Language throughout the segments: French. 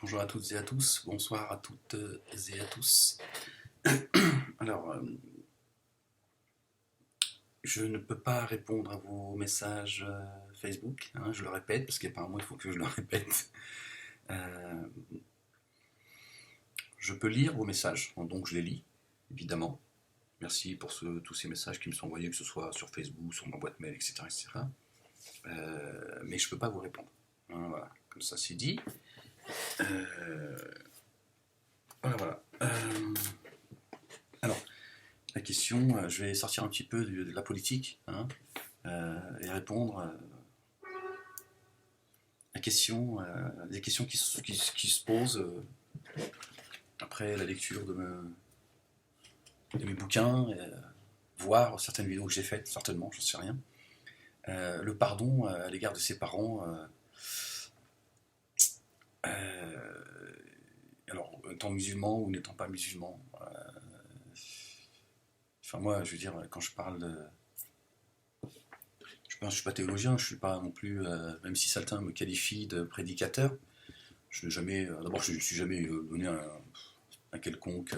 Bonjour à toutes et à tous, bonsoir à toutes et à tous. Alors, je ne peux pas répondre à vos messages Facebook, hein, je le répète, parce qu'apparemment il faut que je le répète. Euh, je peux lire vos messages, donc je les lis, évidemment. Merci pour tous ces messages qui me sont envoyés, que ce soit sur Facebook, sur ma boîte mail, etc. etc. Mais je ne peux pas vous répondre. Hein, voilà, comme ça c'est dit. Voilà. Alors, la question, je vais sortir un petit peu de la politique, hein, et répondre à des questions qui se posent après la lecture de mes bouquins, voir certaines vidéos que j'ai faites, certainement, je ne sais rien. Le pardon à l'égard de ses parents. Alors, étant musulman ou n'étant pas musulman, enfin moi, je veux dire, quand je parle de... Je ne suis pas théologien, je ne suis pas non plus, même si certains me qualifient de prédicateur, je n'ai jamais, d'abord je ne suis jamais donné un quelconque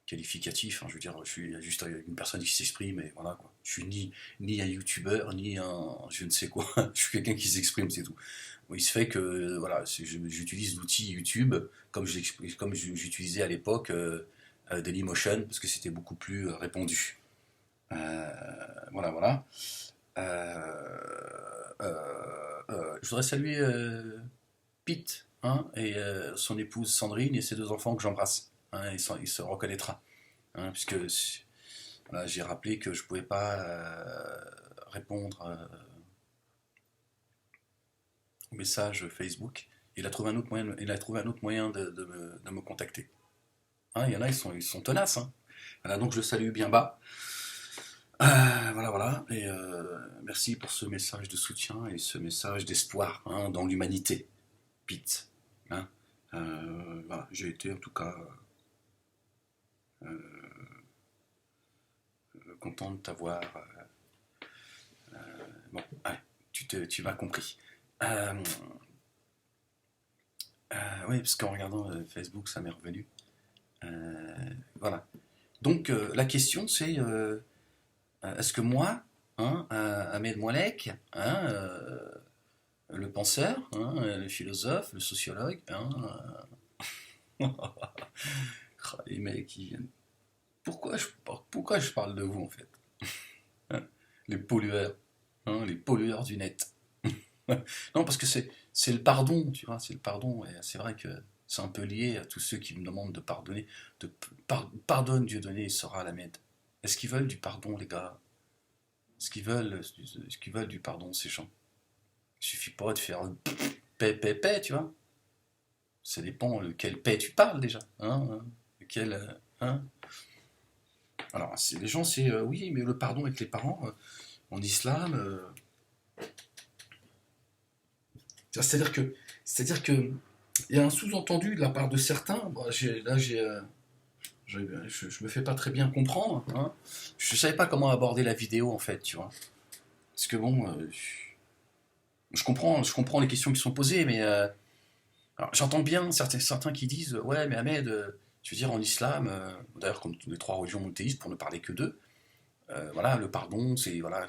qualificatif, hein, je veux dire, je suis juste une personne qui s'exprime, et voilà quoi. Je suis ni un youtubeur, ni un je ne sais quoi, je suis quelqu'un qui s'exprime, c'est tout. Bon, il se fait que, voilà, j'utilise l'outil YouTube comme j'utilisais à l'époque Dailymotion, parce que c'était beaucoup plus répandu. Voilà. Je voudrais saluer Pete, hein, et son épouse Sandrine et ses deux enfants que j'embrasse. Hein, il se reconnaîtra. Hein, puisque voilà, j'ai rappelé que je ne pouvais pas répondre au message Facebook. Il a trouvé un autre moyen de me contacter. Hein, il y en a, ils sont tenaces. Hein. Voilà, donc je le salue bien bas. Voilà. Et merci pour ce message de soutien et ce message d'espoir, hein, dans l'humanité. Pete. Hein. Voilà, j'ai été en tout cas content de t'avoir. Bon, allez, tu m'as compris. Oui, parce qu'en regardant Facebook, ça m'est revenu. Voilà. Donc, la question, c'est est-ce que moi, hein, Ahmed Moalek, hein, le penseur, hein, le philosophe, le sociologue, hein, les mecs qui viennent. Pourquoi je parle de vous en fait? Hein, les pollueurs du net. Non, parce que c'est le pardon, tu vois, c'est le pardon. Et c'est vrai que c'est un peu lié à tous ceux qui me demandent de pardonner. Pardonne Dieu donné, il sera la m'aide. Est-ce qu'ils veulent du pardon, les gars? Est-ce qu'ils veulent du pardon, ces gens? Il suffit pas de faire paix, tu vois. Ça dépend lequel paix tu parles déjà. Hein, lequel. Hein. Alors, les gens, c'est oui, mais le pardon avec les parents, en islam. C'est-à-dire que il y a un sous-entendu de la part de certains. Bon, je me fais pas très bien comprendre. Hein. Je savais pas comment aborder la vidéo en fait, tu vois. Parce que bon, je comprends les questions qui sont posées, mais alors, j'entends bien certains qui disent ouais, mais Ahmed, tu veux dire en islam, d'ailleurs comme les trois religions monothéistes, pour ne parler que d'eux, voilà, le pardon, c'est voilà,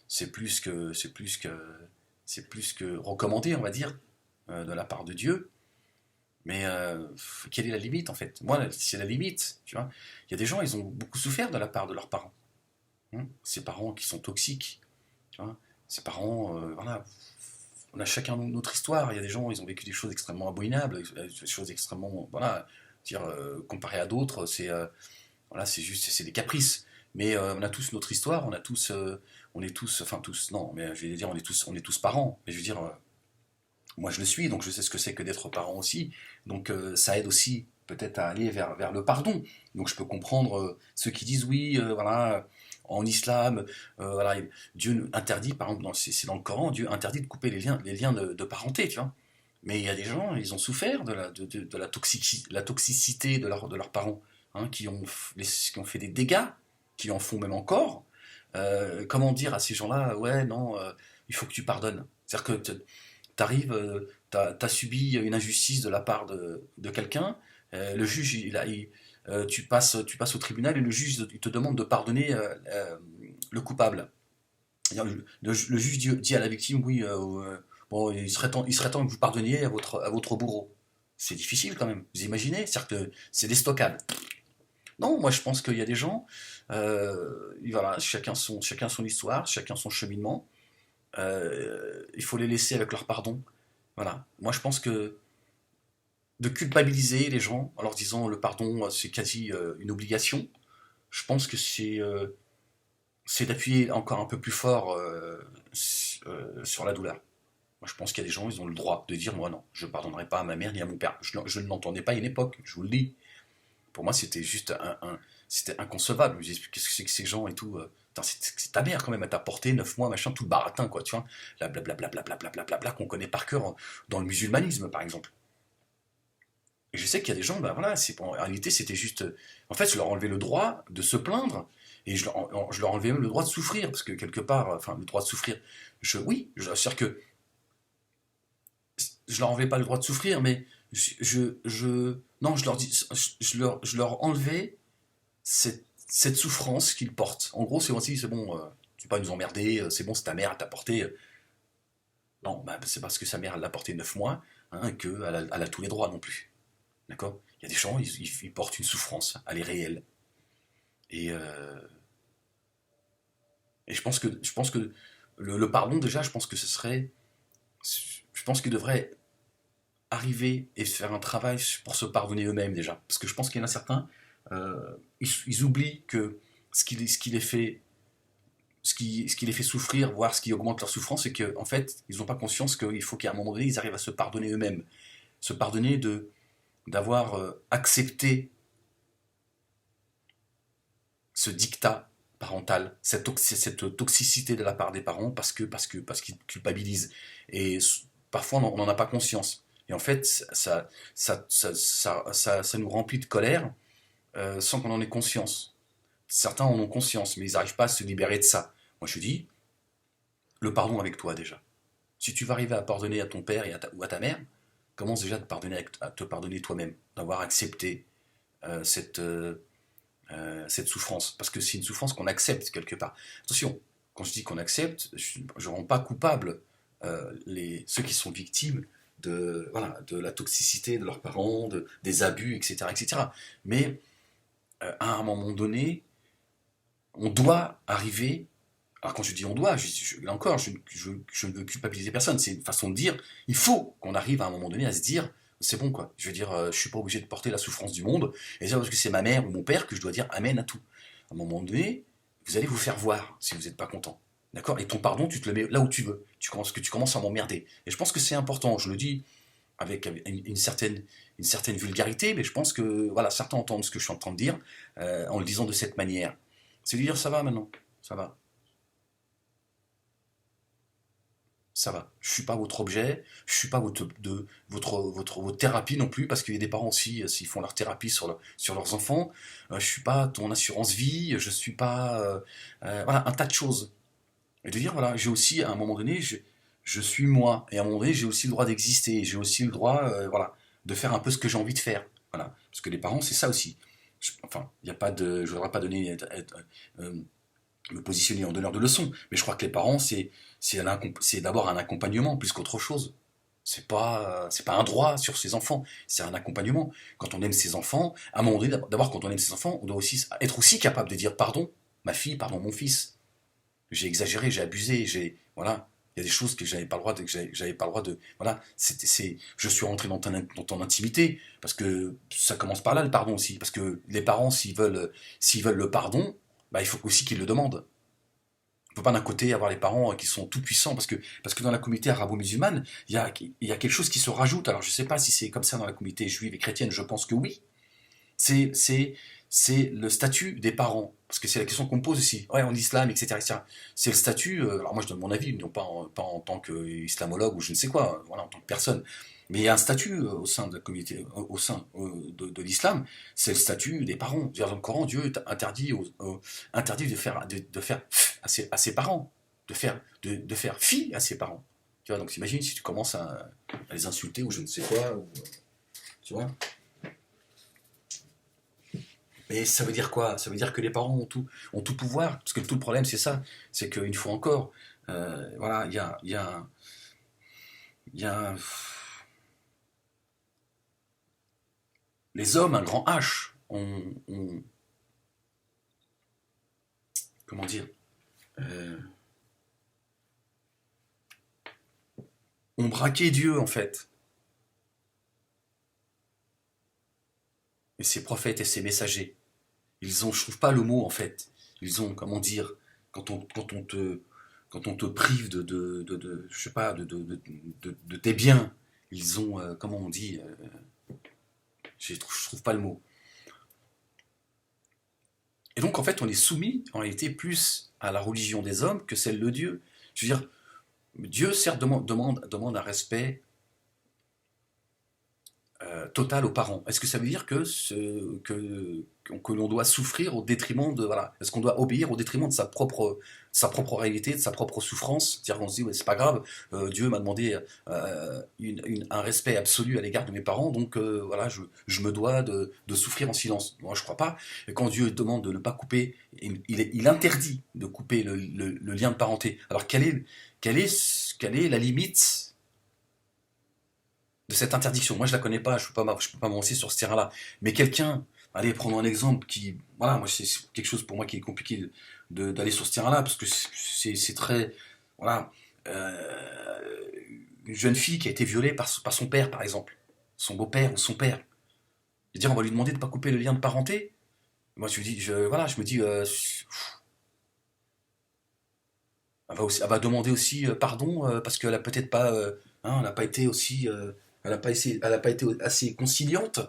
c'est plus que recommandé, on va dire, de la part de Dieu. Mais quelle est la limite en fait? Moi, c'est la limite, tu vois. Il y a des gens, ils ont beaucoup souffert de la part de leurs parents. Hein, ces parents qui sont toxiques, tu vois. Ces parents, voilà, on a chacun notre histoire. Il y a des gens, ils ont vécu des choses extrêmement abominables, des choses extrêmement, voilà, dire comparé à d'autres, voilà, c'est juste, c'est des caprices. Mais on a tous notre histoire, on est tous, enfin tous, non, mais je vais dire, on est tous parents. Mais je veux dire, moi je le suis, donc je sais ce que c'est que d'être parent aussi. Donc ça aide aussi peut-être à aller vers le pardon. Donc je peux comprendre ceux qui disent oui, voilà, en islam, voilà, Dieu interdit, par exemple, c'est dans le Coran, Dieu interdit de couper les liens de parenté, tu vois. Mais il y a des gens, ils ont souffert de la toxicité de leurs parents, hein, qui ont fait des dégâts, qui en font même encore. Comment dire à ces gens-là, ouais, non, il faut que tu pardonnes. C'est-à-dire que t'arrives, t'as subi une injustice de la part de quelqu'un, le juge, tu passes au tribunal et le juge il te demande de pardonner le coupable. Le juge dit à la victime, oui, bon, il serait temps que vous pardonniez à votre bourreau. C'est difficile quand même, vous imaginez? C'est-à-dire que c'est déstockable. Non, moi je pense qu'il y a des gens, voilà, chacun son histoire, chacun son cheminement. Il faut les laisser avec leur pardon. Voilà. Moi je pense que de culpabiliser les gens en leur disant le pardon c'est quasi une obligation, je pense que c'est d'appuyer encore un peu plus fort sur la douleur. Moi je pense qu'il y a des gens, ils ont le droit de dire moi non, je ne pardonnerai pas à ma mère ni à mon père. Je ne l'entendais pas à une époque, je vous le dis. Pour moi, c'était juste c'était inconcevable. Je me disais, qu'est-ce que c'est que ces gens et tout. Putain, c'est ta mère quand même, elle t'a porté 9 mois, machin, tout le baratin, quoi, tu vois. La blablabla, blablabla, qu'on connaît par cœur dans le musulmanisme, par exemple. Et je sais qu'il y a des gens, ben voilà, en réalité, c'était juste. En fait, je leur enlevais le droit de se plaindre, et je leur enlevais même le droit de souffrir, parce que quelque part, enfin, le droit de souffrir, oui, c'est-à-dire que je leur enlevais pas le droit de souffrir, mais non, je leur enlevais cette souffrance qu'ils portent. En gros, c'est aussi, c'est bon, tu vas pas nous emmerder, c'est bon, c'est ta mère, elle t'a porté. Non, bah, c'est parce que sa mère, elle l'a porté 9 mois, hein, qu'elle a tous les droits non plus. D'accord. Il y a des gens, ils portent une souffrance, elle est réelle. Et, et je pense que le pardon, déjà, je pense que ce serait. Je pense qu'il devrait arriver et faire un travail pour se pardonner eux-mêmes déjà. Parce que je pense qu'il y en a certains, ils oublient que ce qui les fait ce qui les fait souffrir, voire ce qui augmente leur souffrance, c'est qu'en fait, ils n'ont pas conscience qu'il faut qu'à un moment donné, ils arrivent à se pardonner eux-mêmes. Se pardonner d'avoir accepté ce dictat parental, cette toxicité de la part des parents parce qu'ils culpabilisent. Et parfois, on n'en a pas conscience. Et en fait, ça nous remplit de colère sans qu'on en ait conscience. Certains en ont conscience, mais ils n'arrivent pas à se libérer de ça. Moi, je dis, le pardon avec toi déjà. Si tu vas arriver à pardonner à ton père ou à ta mère, commence déjà à te pardonner toi-même, d'avoir accepté cette souffrance. Parce que c'est une souffrance qu'on accepte quelque part. Attention, quand je dis qu'on accepte, je ne rends pas coupable ceux qui sont victimes voilà, de la toxicité de leurs parents, des abus, etc., etc. Mais à un moment donné, on doit arriver. Alors quand je dis on doit, là encore, je ne veux culpabiliser personne. C'est une façon de dire, il faut qu'on arrive à un moment donné à se dire, c'est bon quoi. Je veux dire, je suis pas obligé de porter la souffrance du monde, et c'est parce que c'est ma mère ou mon père que je dois dire amen à tout. À un moment donné, vous allez vous faire voir si vous n'êtes pas content. D'accord. Et ton pardon, tu te le mets là où tu veux. Tu commences à m'emmerder. Et je pense que c'est important. Je le dis avec une certaine vulgarité, mais je pense que voilà, certains entendent ce que je suis en train de dire en le disant de cette manière. C'est de dire ça va maintenant, ça va. Ça va. Je suis pas votre objet, je suis pas votre thérapie non plus, parce qu'il y a des parents aussi, s'ils font leur thérapie sur leurs enfants. Je suis pas ton assurance vie, je suis pas. Voilà, un tas de choses. Et de dire, voilà, j'ai aussi, à un moment donné, je suis moi, et à un moment donné, j'ai aussi le droit d'exister, j'ai aussi le droit, voilà, de faire un peu ce que j'ai envie de faire. Voilà. Parce que les parents, c'est ça aussi. Enfin, il n'y a pas de. Je ne voudrais pas donner. Euh, me positionner en donneur de leçons. Mais je crois que les parents, c'est d'abord un accompagnement plus qu'autre chose. C'est pas un droit sur ses enfants, c'est un accompagnement. Quand on aime ses enfants, à un moment donné, d'abord quand on aime ses enfants, on doit aussi être aussi capable de dire pardon, ma fille, pardon mon fils. J'ai exagéré, j'ai abusé, voilà. Il y a des choses que j'avais pas le droit voilà. Je suis rentré dans ton intimité parce que ça commence par là le pardon aussi, parce que les parents s'ils veulent le pardon, bah, il faut aussi qu'ils le demandent. On ne peut pas d'un côté avoir les parents qui sont tout puissants, parce que dans la communauté arabo-musulmane, il y a quelque chose qui se rajoute. Alors je ne sais pas si c'est comme ça dans la communauté juive et chrétienne, je pense que oui. C'est, c'est, c'est le statut des parents. Parce que c'est la question qu'on me pose aussi. Ouais, en islam, etc., etc. C'est le statut, alors moi je donne mon avis, non pas en tant qu'islamologue ou je ne sais quoi, voilà, en tant que personne. Mais il y a un statut au sein de la communauté, au sein de l'islam, c'est le statut des parents. Dans le Coran, Dieu interdit de faire à ses parents, de faire fi à ses parents. Tu vois, donc t'imagines si tu commences à les insulter ou je ne sais quoi, ou, tu vois. Mais ça veut dire quoi? Ça veut dire que les parents ont tout pouvoir. Parce que tout le problème, c'est ça. C'est qu'une fois encore, voilà, il y a les hommes, un grand H, comment dire, euh, ont braqué Dieu, en fait. Et ses prophètes et ses messagers. Ils ont, je trouve pas le mot, en fait. Ils ont, comment dire, quand on te, quand on te prive je sais pas, de tes biens, ils ont, comment on dit, je trouve pas le mot. Et donc, en fait, on est soumis, en réalité, plus à la religion des hommes que celle de Dieu. Je veux dire, Dieu, certes, demande un respect total aux parents. Est-ce que ça veut dire que l'on doit souffrir au détriment de... Voilà, est-ce qu'on doit obéir au détriment de sa propre réalité, de sa propre souffrance? C'est-à-dire qu'on se dit, ouais, c'est pas grave, Dieu m'a demandé un respect absolu à l'égard de mes parents, donc voilà, je me dois de souffrir en silence. Moi, je crois pas. Et quand Dieu demande de ne pas couper, il interdit de couper le lien de parenté. Alors, quelle est la limite de cette interdiction? Moi, je la connais pas, je peux pas m'avancer sur ce terrain-là. Mais quelqu'un, allez, prenons un exemple qui, voilà, moi, c'est quelque chose pour moi qui est compliqué d'aller sur ce terrain-là, parce que c'est très, voilà, une jeune fille qui a été violée par son père, par exemple, son beau-père ou son père. Je veux dire, on va lui demander de ne pas couper le lien de parenté. Moi, voilà, je me dis, elle va demander aussi pardon parce qu'elle a peut-être pas, elle n'a pas été aussi, elle a pas été assez conciliante.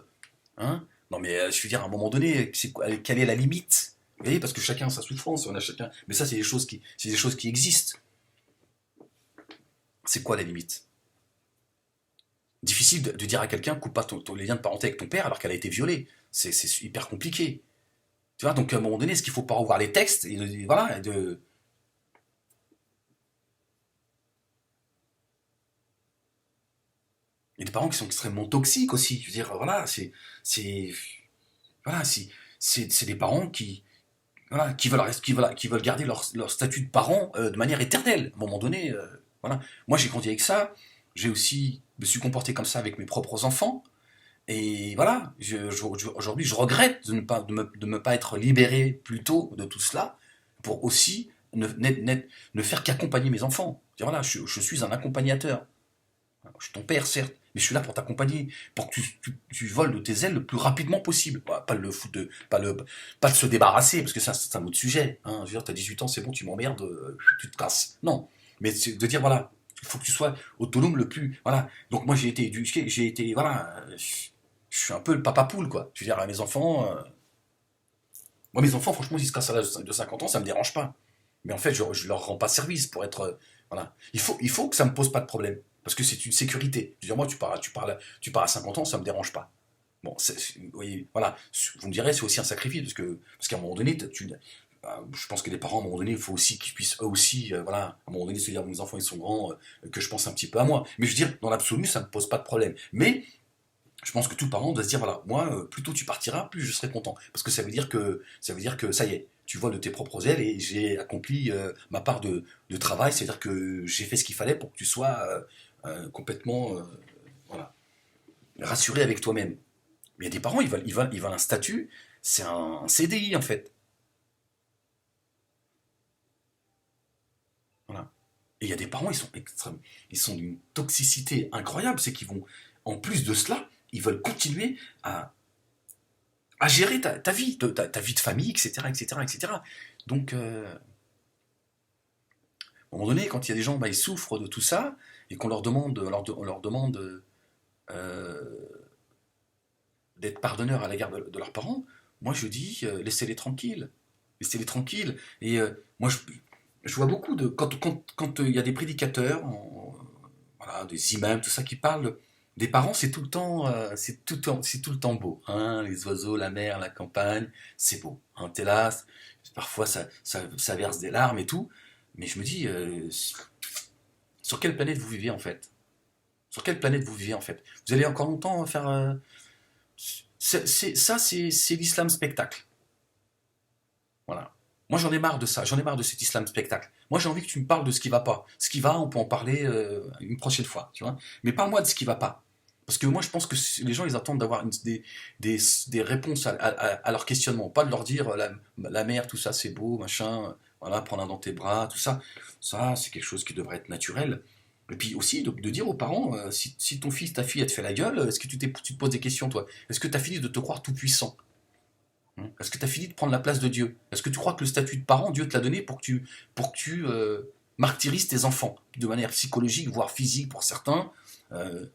Hein. Non mais je veux dire, à un moment donné, quelle est la limite? Vous voyez, parce que chacun a sa souffrance, on a chacun. Mais ça, c'est des choses qui existent. C'est quoi la limite? Difficile de dire à quelqu'un coupe pas les liens de parenté avec ton père alors qu'elle a été violée. C'est hyper compliqué. Tu vois, donc à un moment donné, est-ce qu'il faut pas revoir les textes voilà, il y a des parents qui sont extrêmement toxiques aussi. Je veux dire, voilà, c'est, voilà, c'est des parents voilà, qui veulent garder leur statut de parent de manière éternelle. À un moment donné, voilà. Moi, j'ai grandi avec ça. J'ai aussi me suis comporté comme ça avec mes propres enfants. Et voilà, aujourd'hui, je regrette de me pas être libéré plus tôt de tout cela pour aussi ne faire qu'accompagner mes enfants. Voilà, je suis un accompagnateur. Je suis ton père, certes, mais je suis là pour t'accompagner, pour que tu voles de tes ailes le plus rapidement possible. Pas le foutre pas de se débarrasser, parce que ça, c'est un autre sujet. Hein. Je veux dire, t'as 18 ans, c'est bon, tu m'emmerdes, tu te casses. Non. Mais c'est de dire, voilà, il faut que tu sois autonome le plus. Voilà. Donc moi, j'ai été éduqué, voilà, je suis un peu le papa poule, quoi. Je veux dire, à mes enfants, moi, mes enfants, franchement, s'ils se cassent à l'âge de 50 ans, ça me dérange pas. Mais en fait, je leur rends pas service pour être. Voilà. Il faut que ça me pose pas de problème. Parce que c'est une sécurité. Je veux dire, moi, tu pars à 50 ans, ça me dérange pas. Bon, vous voyez, voilà. Vous me direz, c'est aussi un sacrifice. Parce qu'à un moment donné, je pense que les parents, à un moment donné, il faut aussi qu'ils puissent eux aussi, voilà, à un moment donné, se dire, mes enfants, ils sont grands, que je pense un petit peu à moi. Mais je veux dire, dans l'absolu, ça ne me pose pas de problème. Mais je pense que tout parent doit se dire voilà, moi, plus tôt tu partiras, plus je serai content. Parce que ça veut dire que ça y est, tu vois de tes propres ailes et j'ai accompli ma part de travail, c'est-à-dire que j'ai fait ce qu'il fallait pour que tu sois complètement voilà, rassuré avec toi-même. Mais il y a des parents, ils veulent un statut, c'est un CDI en fait. Voilà. Et il y a des parents, ils sont extrêmes, ils sont d'une toxicité incroyable, c'est qu'ils vont, en plus de cela, ils veulent continuer à gérer ta vie, ta vie de famille, etc., etc., etc. Donc, à un moment donné, quand il y a des gens, bah, ils souffrent de tout ça, et qu'on leur demande, on leur demande d'être pardonneurs à l'égard de leurs parents, moi je dis, laissez-les tranquilles. Laissez-les tranquilles. Et moi, je vois beaucoup de... Quand il y a des prédicateurs, voilà, des imams, tout ça, qui parlent des parents, c'est tout le temps, c'est tout le temps beau. Hein, les oiseaux, la mer, la campagne, c'est beau. Hein, t'es là, parfois ça verse des larmes et tout. Mais je me dis, Sur quelle planète vous vivez en fait? Sur quelle planète vous vivez en fait? Vous allez encore longtemps faire... c'est l'islam spectacle. Voilà. Moi j'en ai marre de ça, j'en ai marre de cet islam spectacle. Moi j'ai envie que tu me parles de ce qui va pas. Ce qui va, on peut en parler une prochaine fois, tu vois. Mais parle-moi de ce qui va pas. Parce que moi je pense que les gens ils attendent d'avoir des réponses à leur questionnement, pas de leur dire la mer, tout ça c'est beau, machin, voilà, prendre un dans tes bras, tout ça. Ça c'est quelque chose qui devrait être naturel. Et puis aussi de dire aux parents, si ton fils, ta fille, elle te fait la gueule, est-ce que tu te poses des questions toi? Est-ce que tu as fini de te croire tout puissant? Est-ce que tu as fini de prendre la place de Dieu? Est-ce que tu crois que le statut de parent, Dieu te l'a donné pour que tu martyrises tes enfants, de manière psychologique, voire physique pour certains,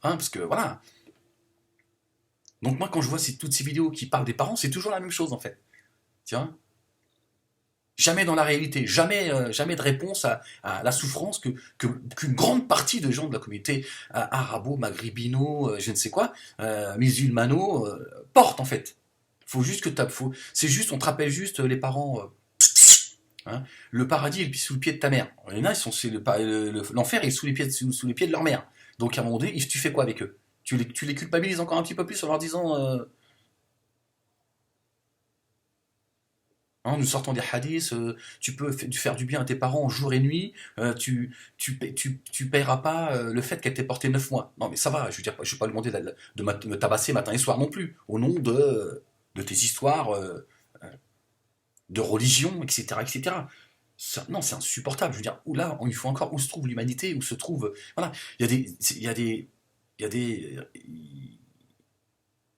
parce que voilà. Donc moi, quand je vois toutes ces vidéos qui parlent des parents, c'est toujours la même chose en fait. Tiens, jamais dans la réalité, jamais de réponse à la souffrance qu'une grande partie de gens de la communauté arabo-maghrébino, je ne sais quoi, musulmano, portent en fait. Faut juste c'est juste, on te rappelle juste les parents. Hein, le paradis est sous le pied de ta mère. Il y en a, l'enfer est sous les pieds de leur mère. Donc à un moment donné, tu fais quoi avec eux? Tu les culpabilises encore un petit peu plus en leur disant, nous sortons des hadiths, tu peux faire du bien à tes parents jour et nuit, tu paieras pas le fait qu'elle t'ait porté 9 mois. Non mais ça va, je veux dire, je vais pas lui demander de me tabasser matin et soir non plus, au nom de tes histoires de religion, etc. etc. Non, c'est insupportable. Je veux dire, où là, il faut encore où se trouve l'humanité, où se trouve. Voilà, il y a des. Il y a des. Il y a des.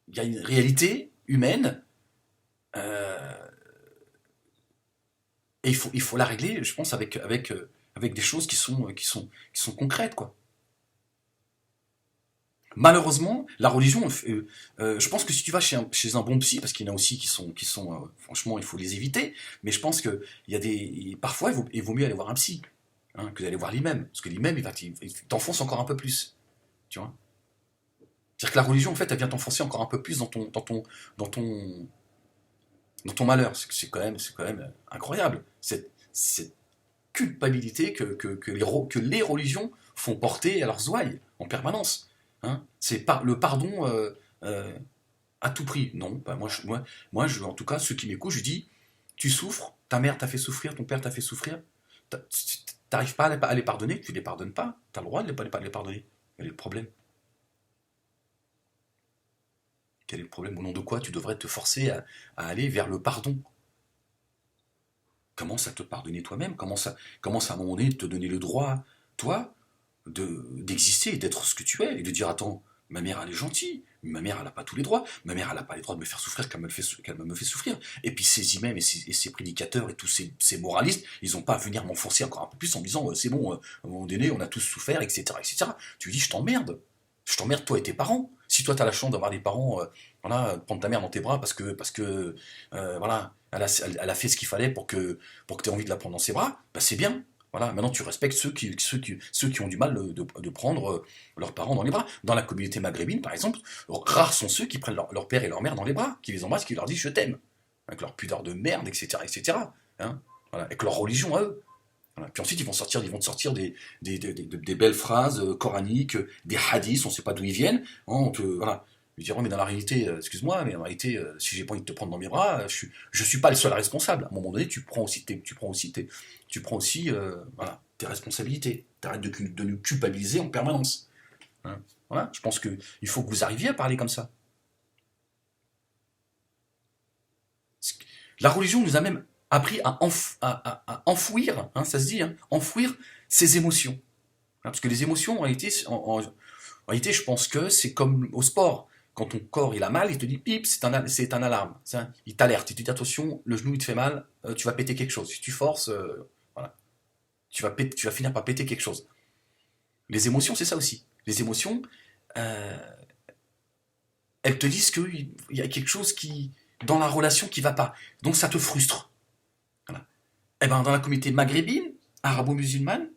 Il y a une réalité humaine, et il faut la régler, je pense, avec des choses qui sont concrètes, quoi. Malheureusement, la religion, je pense que si tu vas chez un bon psy, parce qu'il y en a aussi qui sont franchement, il faut les éviter, mais je pense que parfois, il vaut mieux aller voir un psy, que d'aller voir l'imam, parce que l'imam, il t'enfonce encore un peu plus, tu vois. C'est-à-dire que la religion, en fait, elle vient t'enfoncer encore un peu plus dans ton, dans ton malheur. C'est quand même incroyable, cette culpabilité que les religions font porter à leurs ouailles en permanence. C'est le pardon à tout prix. Non, bah en tout cas, ceux qui m'écoutent, je dis, tu souffres, ta mère t'a fait souffrir, ton père t'a fait souffrir, t'arrives pas à les pardonner, tu les pardonnes pas, t'as le droit de les pardonner. Quel est le problème? Quel est le problème? Au nom de quoi tu devrais te forcer à aller vers le pardon? Commence à te pardonner toi-même, commence à un moment donné de te donner le droit, toi, d'exister et d'être ce que tu es, et de dire, attends, ma mère elle est gentille, mais ma mère elle n'a pas tous les droits, ma mère elle n'a pas les droits de me faire souffrir qu'elle me fait souffrir. Et puis ces imams et ces prédicateurs et tous ces moralistes, ils n'ont pas à venir m'enfoncer encore un peu plus en me disant, c'est bon, à un moment donné on a tous souffert, etc. etc. Tu lui dis, je t'emmerde toi et tes parents. Si toi tu as la chance d'avoir des parents, voilà, prendre ta mère dans tes bras parce que voilà, elle a fait ce qu'il fallait pour que tu aies envie de la prendre dans ses bras, bah c'est bien. Voilà, maintenant tu respectes ceux qui ont du mal de prendre leurs parents dans les bras. Dans la communauté maghrébine, par exemple, rares sont ceux qui prennent leur père et leur mère dans les bras, qui les embrassent, qui leur disent je t'aime, avec leur pudeur de merde, etc. etc. Hein, voilà, avec leur religion à eux. Voilà. Puis ensuite, ils vont te sortir des belles phrases coraniques, des hadiths, on ne sait pas d'où ils viennent. Voilà. Ils diront, mais dans la réalité, excuse-moi, mais en réalité, si j'ai pas envie de te prendre dans mes bras, je suis pas le seul responsable. À un moment donné, tu prends aussi voilà, tes responsabilités. T'arrêtes de nous culpabiliser en permanence. Hein. Voilà. Je pense qu'il faut que vous arriviez à parler comme ça. La religion nous a même appris à enfouir, ça se dit, enfouir ses émotions. Parce que les émotions, en réalité, je pense que c'est comme au sport. Quand ton corps il a mal, il te dit pip, c'est un alarme. Il t'alerte, il te dit attention, le genou il te fait mal, tu vas péter quelque chose. Si tu forces, voilà, tu vas finir par péter quelque chose. Les émotions, c'est ça aussi. Les émotions, euh, elles te disent qu'il y a quelque chose dans la relation qui va pas. Donc ça te frustre. Voilà. Et ben dans la communauté maghrébine, arabo-musulmane,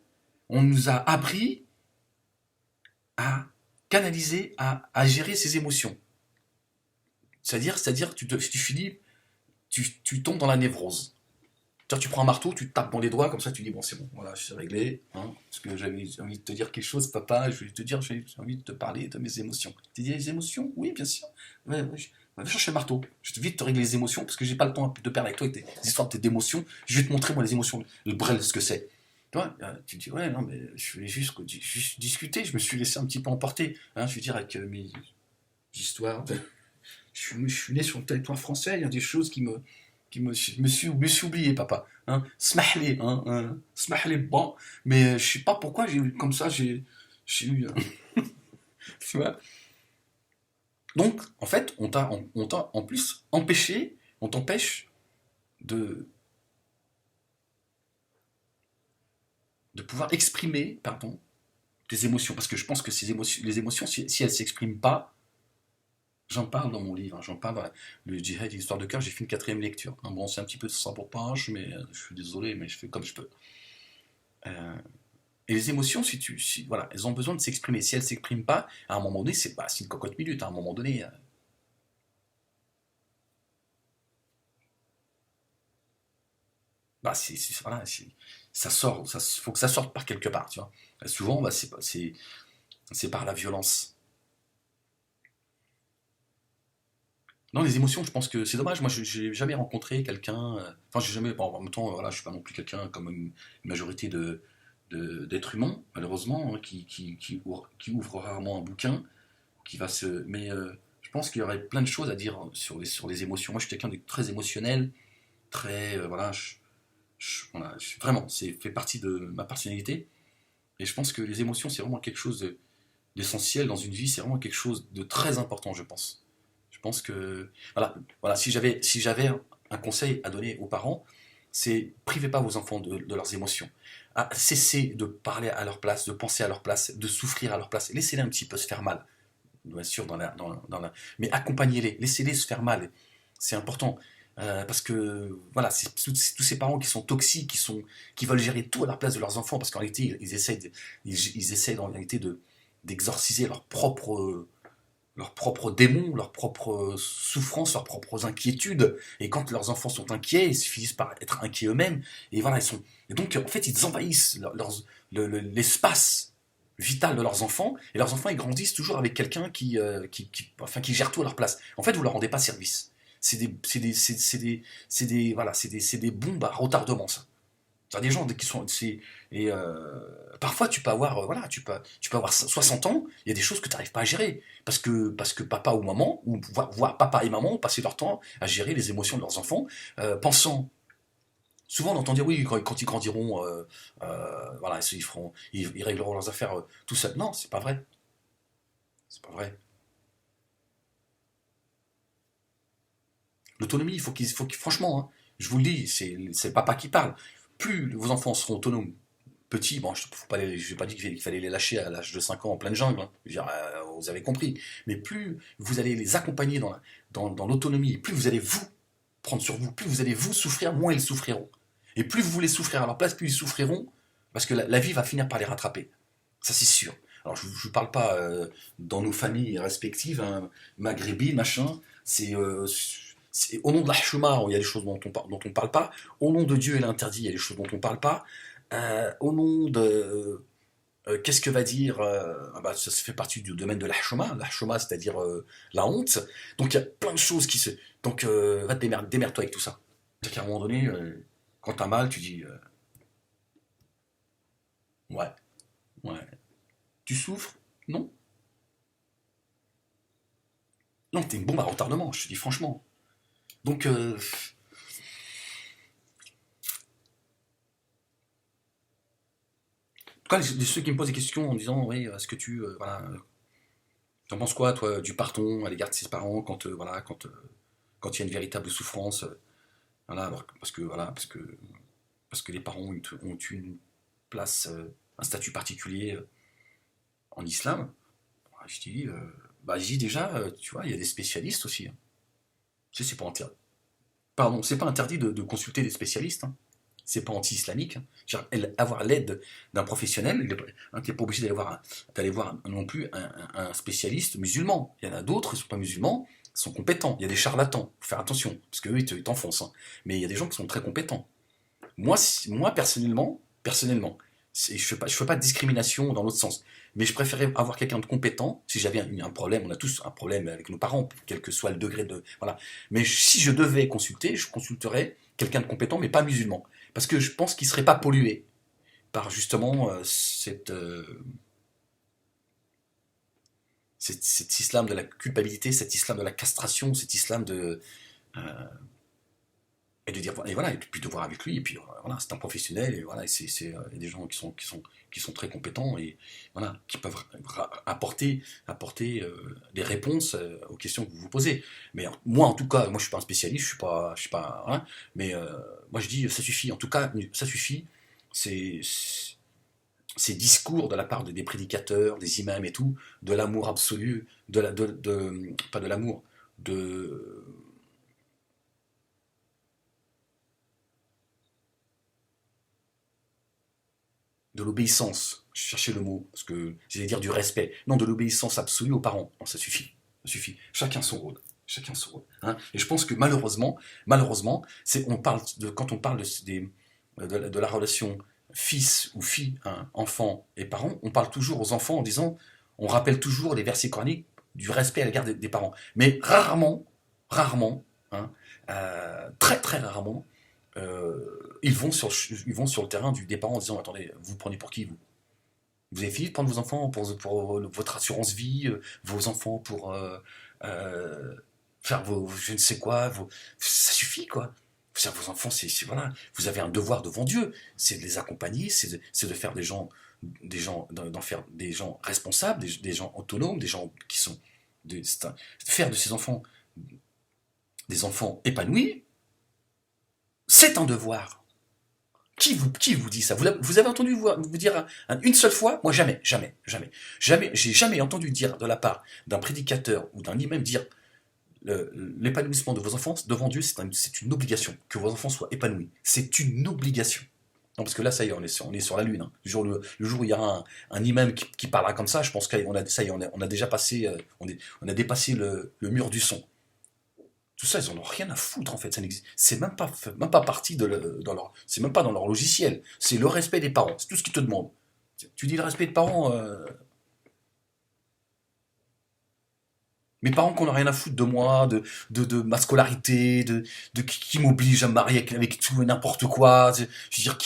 on nous a appris à canaliser, à gérer ses émotions. C'est-à-dire tu finis, tu tombes dans la névrose. Tu prends un marteau, tu te tapes dans les doigts, comme ça tu dis, bon c'est bon, voilà, c'est réglé. Hein, parce que j'avais envie de te dire quelque chose, papa, je vais te dire, j'ai envie de te parler de mes émotions. Tu dis les émotions? Oui, bien sûr. Ouais, ouais, va chercher le marteau. Je vais vite te régler les émotions, parce que j'ai pas le temps de perdre avec toi avec tes histoires d'émotions. Je vais te montrer, moi, les émotions, le brel, ce que c'est. Tu vois, tu dis, ouais, non, mais je voulais juste discuter, je me suis laissé un petit peu emporter. Hein, je veux dire, avec mes histoires. Je suis né sur le territoire français, il y a des choses me suis oublié, papa. Hein. Smahlé, smahlé, bon. Mais je sais pas pourquoi j'ai eu comme ça, j'ai eu. Tu vois. Donc, en fait, on t'a en plus empêché, on t'empêche de, de pouvoir exprimer, pardon, tes émotions. Parce que je pense que les émotions, si elles s'expriment pas, j'en parle dans mon livre, hein, j'en parle dans le djihad et l'histoire de cœur, j'ai fait une quatrième lecture. Hein, bon, c'est un petit peu de 100 pour page, mais je suis désolé, mais je fais comme je peux. Euh, et les émotions, voilà, elles ont besoin de s'exprimer. Si elles ne s'expriment pas, à un moment donné, c'est une cocotte minute. À un moment donné, bah, voilà, ça sort, faut que ça sorte par quelque part, tu vois. Souvent, bah, c'est par la violence. Non, les émotions, je pense que c'est dommage. Moi, j'ai jamais rencontré quelqu'un. Enfin, j'ai jamais. Bon, en même temps, voilà, je suis pas non plus quelqu'un comme une majorité d'êtres humains, malheureusement, hein, qui ouvre rarement un bouquin, qui va se. Mais je pense qu'il y aurait plein de choses à dire sur les émotions. Moi, je suis quelqu'un de très émotionnel, très. Voilà, voilà, vraiment, c'est fait partie de ma personnalité. Et je pense que les émotions, c'est vraiment quelque chose d'essentiel dans une vie. C'est vraiment quelque chose de très important, je pense. Je pense que voilà, si j'avais un conseil à donner aux parents, c'est privez pas vos enfants de leurs émotions. Ah, cessez de parler à leur place, de penser à leur place, de souffrir à leur place. Laissez-les un petit peu se faire mal, bien sûr, mais accompagnez-les, laissez-les se faire mal. C'est important. Parce que voilà, c'est tous ces parents qui sont toxiques, qui veulent gérer tout à la place de leurs enfants, parce qu'en réalité, ils essayent en réalité d'exorciser leurs propres démons, leurs propres souffrances, leurs propres inquiétudes. Et quand leurs enfants sont inquiets, ils finissent par être inquiets eux-mêmes. Et voilà, et donc en fait, ils envahissent l'espace vital de leurs enfants. Et leurs enfants, ils grandissent toujours avec quelqu'un enfin, qui gère tout à leur place. En fait, vous leur rendez pas service. C'est des bombes à retardement, ça. T'as des gens qui sont. Et parfois, tu peux avoir, voilà, tu peux avoir 60 ans, il y a des choses que tu n'arrives pas à gérer. Parce que papa ou maman, ou voire papa et maman ont passé leur temps à gérer les émotions de leurs enfants, pensant. Souvent, on entend dire oui, quand ils grandiront, voilà, ils régleront leurs affaires tout seuls. Non, c'est pas vrai. C'est pas vrai. L'autonomie, franchement, hein, je vous le dis, c'est le papa qui parle. Plus vos enfants seront autonomes, petits, bon, je vais pas dire qu'il fallait les lâcher à l'âge de 5 ans en pleine jungle, hein. Je veux dire, vous avez compris. Mais plus vous allez les accompagner dans l'autonomie, plus vous allez vous prendre sur vous, plus vous allez vous souffrir, moins ils souffriront. Et plus vous voulez souffrir à leur place, plus ils souffriront, parce que la vie va finir par les rattraper. Ça, c'est sûr. Alors, je ne parle pas dans nos familles respectives, hein, maghrébines, machin. Au nom de la chouma, il y a des choses dont on parle pas. Au nom de Dieu et l'interdit, il y a des choses dont on parle pas. Au nom de qu'est-ce que va dire bah, ça fait partie du domaine de la chouma, c'est-à-dire la honte. Donc il y a plein de choses qui se. Donc va te démerde-toi avec tout ça. C'est qu'à un moment donné, quand t'as mal, tu dis ouais, ouais. Tu souffres? Non, non, t'es une bombe à retardement. Je te dis franchement. Donc en tout cas, ceux qui me posent des questions en disant, oui, est-ce que voilà, t'en penses quoi, toi, du pardon à l'égard de ses parents quand, voilà, quand il y a une véritable souffrance, voilà, voilà, parce que les parents ont une place, un statut particulier en islam. Je dis, bah, je dis déjà, tu vois, il y a des spécialistes aussi, hein. Tu sais, c'est pas interdit. Pardon, c'est pas interdit de consulter des spécialistes, hein. C'est pas anti-islamique, hein. Avoir l'aide d'un professionnel, tu n'es pas obligé d'aller voir non plus un spécialiste musulman. Il y en a d'autres, ils ne sont pas musulmans, ils sont compétents. Il y a des charlatans, faut faire attention, parce qu'eux, ils t'enfoncent, hein. Mais il y a des gens qui sont très compétents. Moi personnellement, je fais pas de discrimination dans l'autre sens. Mais je préférais avoir quelqu'un de compétent. Si j'avais un problème, on a tous un problème avec nos parents, quel que soit le degré de, voilà. Mais si je devais consulter, je consulterais quelqu'un de compétent, mais pas musulman, parce que je pense qu'il serait pas pollué par justement cet islam de la culpabilité, cet islam de la castration, cet islam de euh, et de dire et voilà et puis de voir avec lui et puis voilà c'est un professionnel et voilà il y a des gens qui sont très compétents et voilà qui peuvent apporter des réponses aux questions que vous vous posez. Mais moi en tout cas moi je suis pas un spécialiste, je suis pas hein, mais moi je dis ça suffit en tout cas ça suffit c'est ces discours de la part des prédicateurs, des imams et tout, de l'amour absolu, pas de l'amour, de, de l'obéissance. Je cherchais le mot, parce que j'allais dire du respect. Non, de l'obéissance absolue aux parents. Non, ça suffit. Ça suffit. Chacun son rôle. Chacun son rôle. Hein. Et je pense que malheureusement, quand on parle de la relation fils ou fille, hein, enfant et parent, on parle toujours aux enfants en disant, on rappelle toujours les versets coraniques du respect à l'égard des parents. Mais rarement, hein, très très rarement, ils vont sur le terrain des parents en disant attendez, vous prenez pour qui vous? Vous avez fini de prendre vos enfants pour votre assurance vie, vos enfants pour faire je ne sais quoi, ça suffit quoi. Vos enfants, voilà, vous avez un devoir devant Dieu, c'est de les accompagner, c'est de faire d'en faire des gens responsables, des gens autonomes, des gens qui sont, faire de ces enfants des enfants épanouis, c'est un devoir. Qui vous dit ça? Vous avez entendu vous dire une seule fois? Moi, jamais, jamais, jamais. Jamais, j'ai jamais entendu dire de la part d'un prédicateur ou d'un imam dire l'épanouissement de vos enfants devant Dieu, c'est une obligation. Que vos enfants soient épanouis. C'est une obligation. Non, parce que là, ça y est, on est sur la Lune. Hein. Le jour où il y aura un imam qui parlera comme ça, je pense qu'on a, ça y est, on a déjà passé, on a dépassé le mur du son. Tout ça, ils en ont rien à foutre en fait. Ça n'existe. C'est même pas parti c'est même pas dans leur logiciel. C'est le respect des parents. C'est tout ce qu'ils te demandent. Tu dis le respect des parents. Mes parents qu'on n'a rien à foutre de moi, de ma scolarité, de qui m'oblige à me marier avec tout et n'importe quoi. Je veux dire,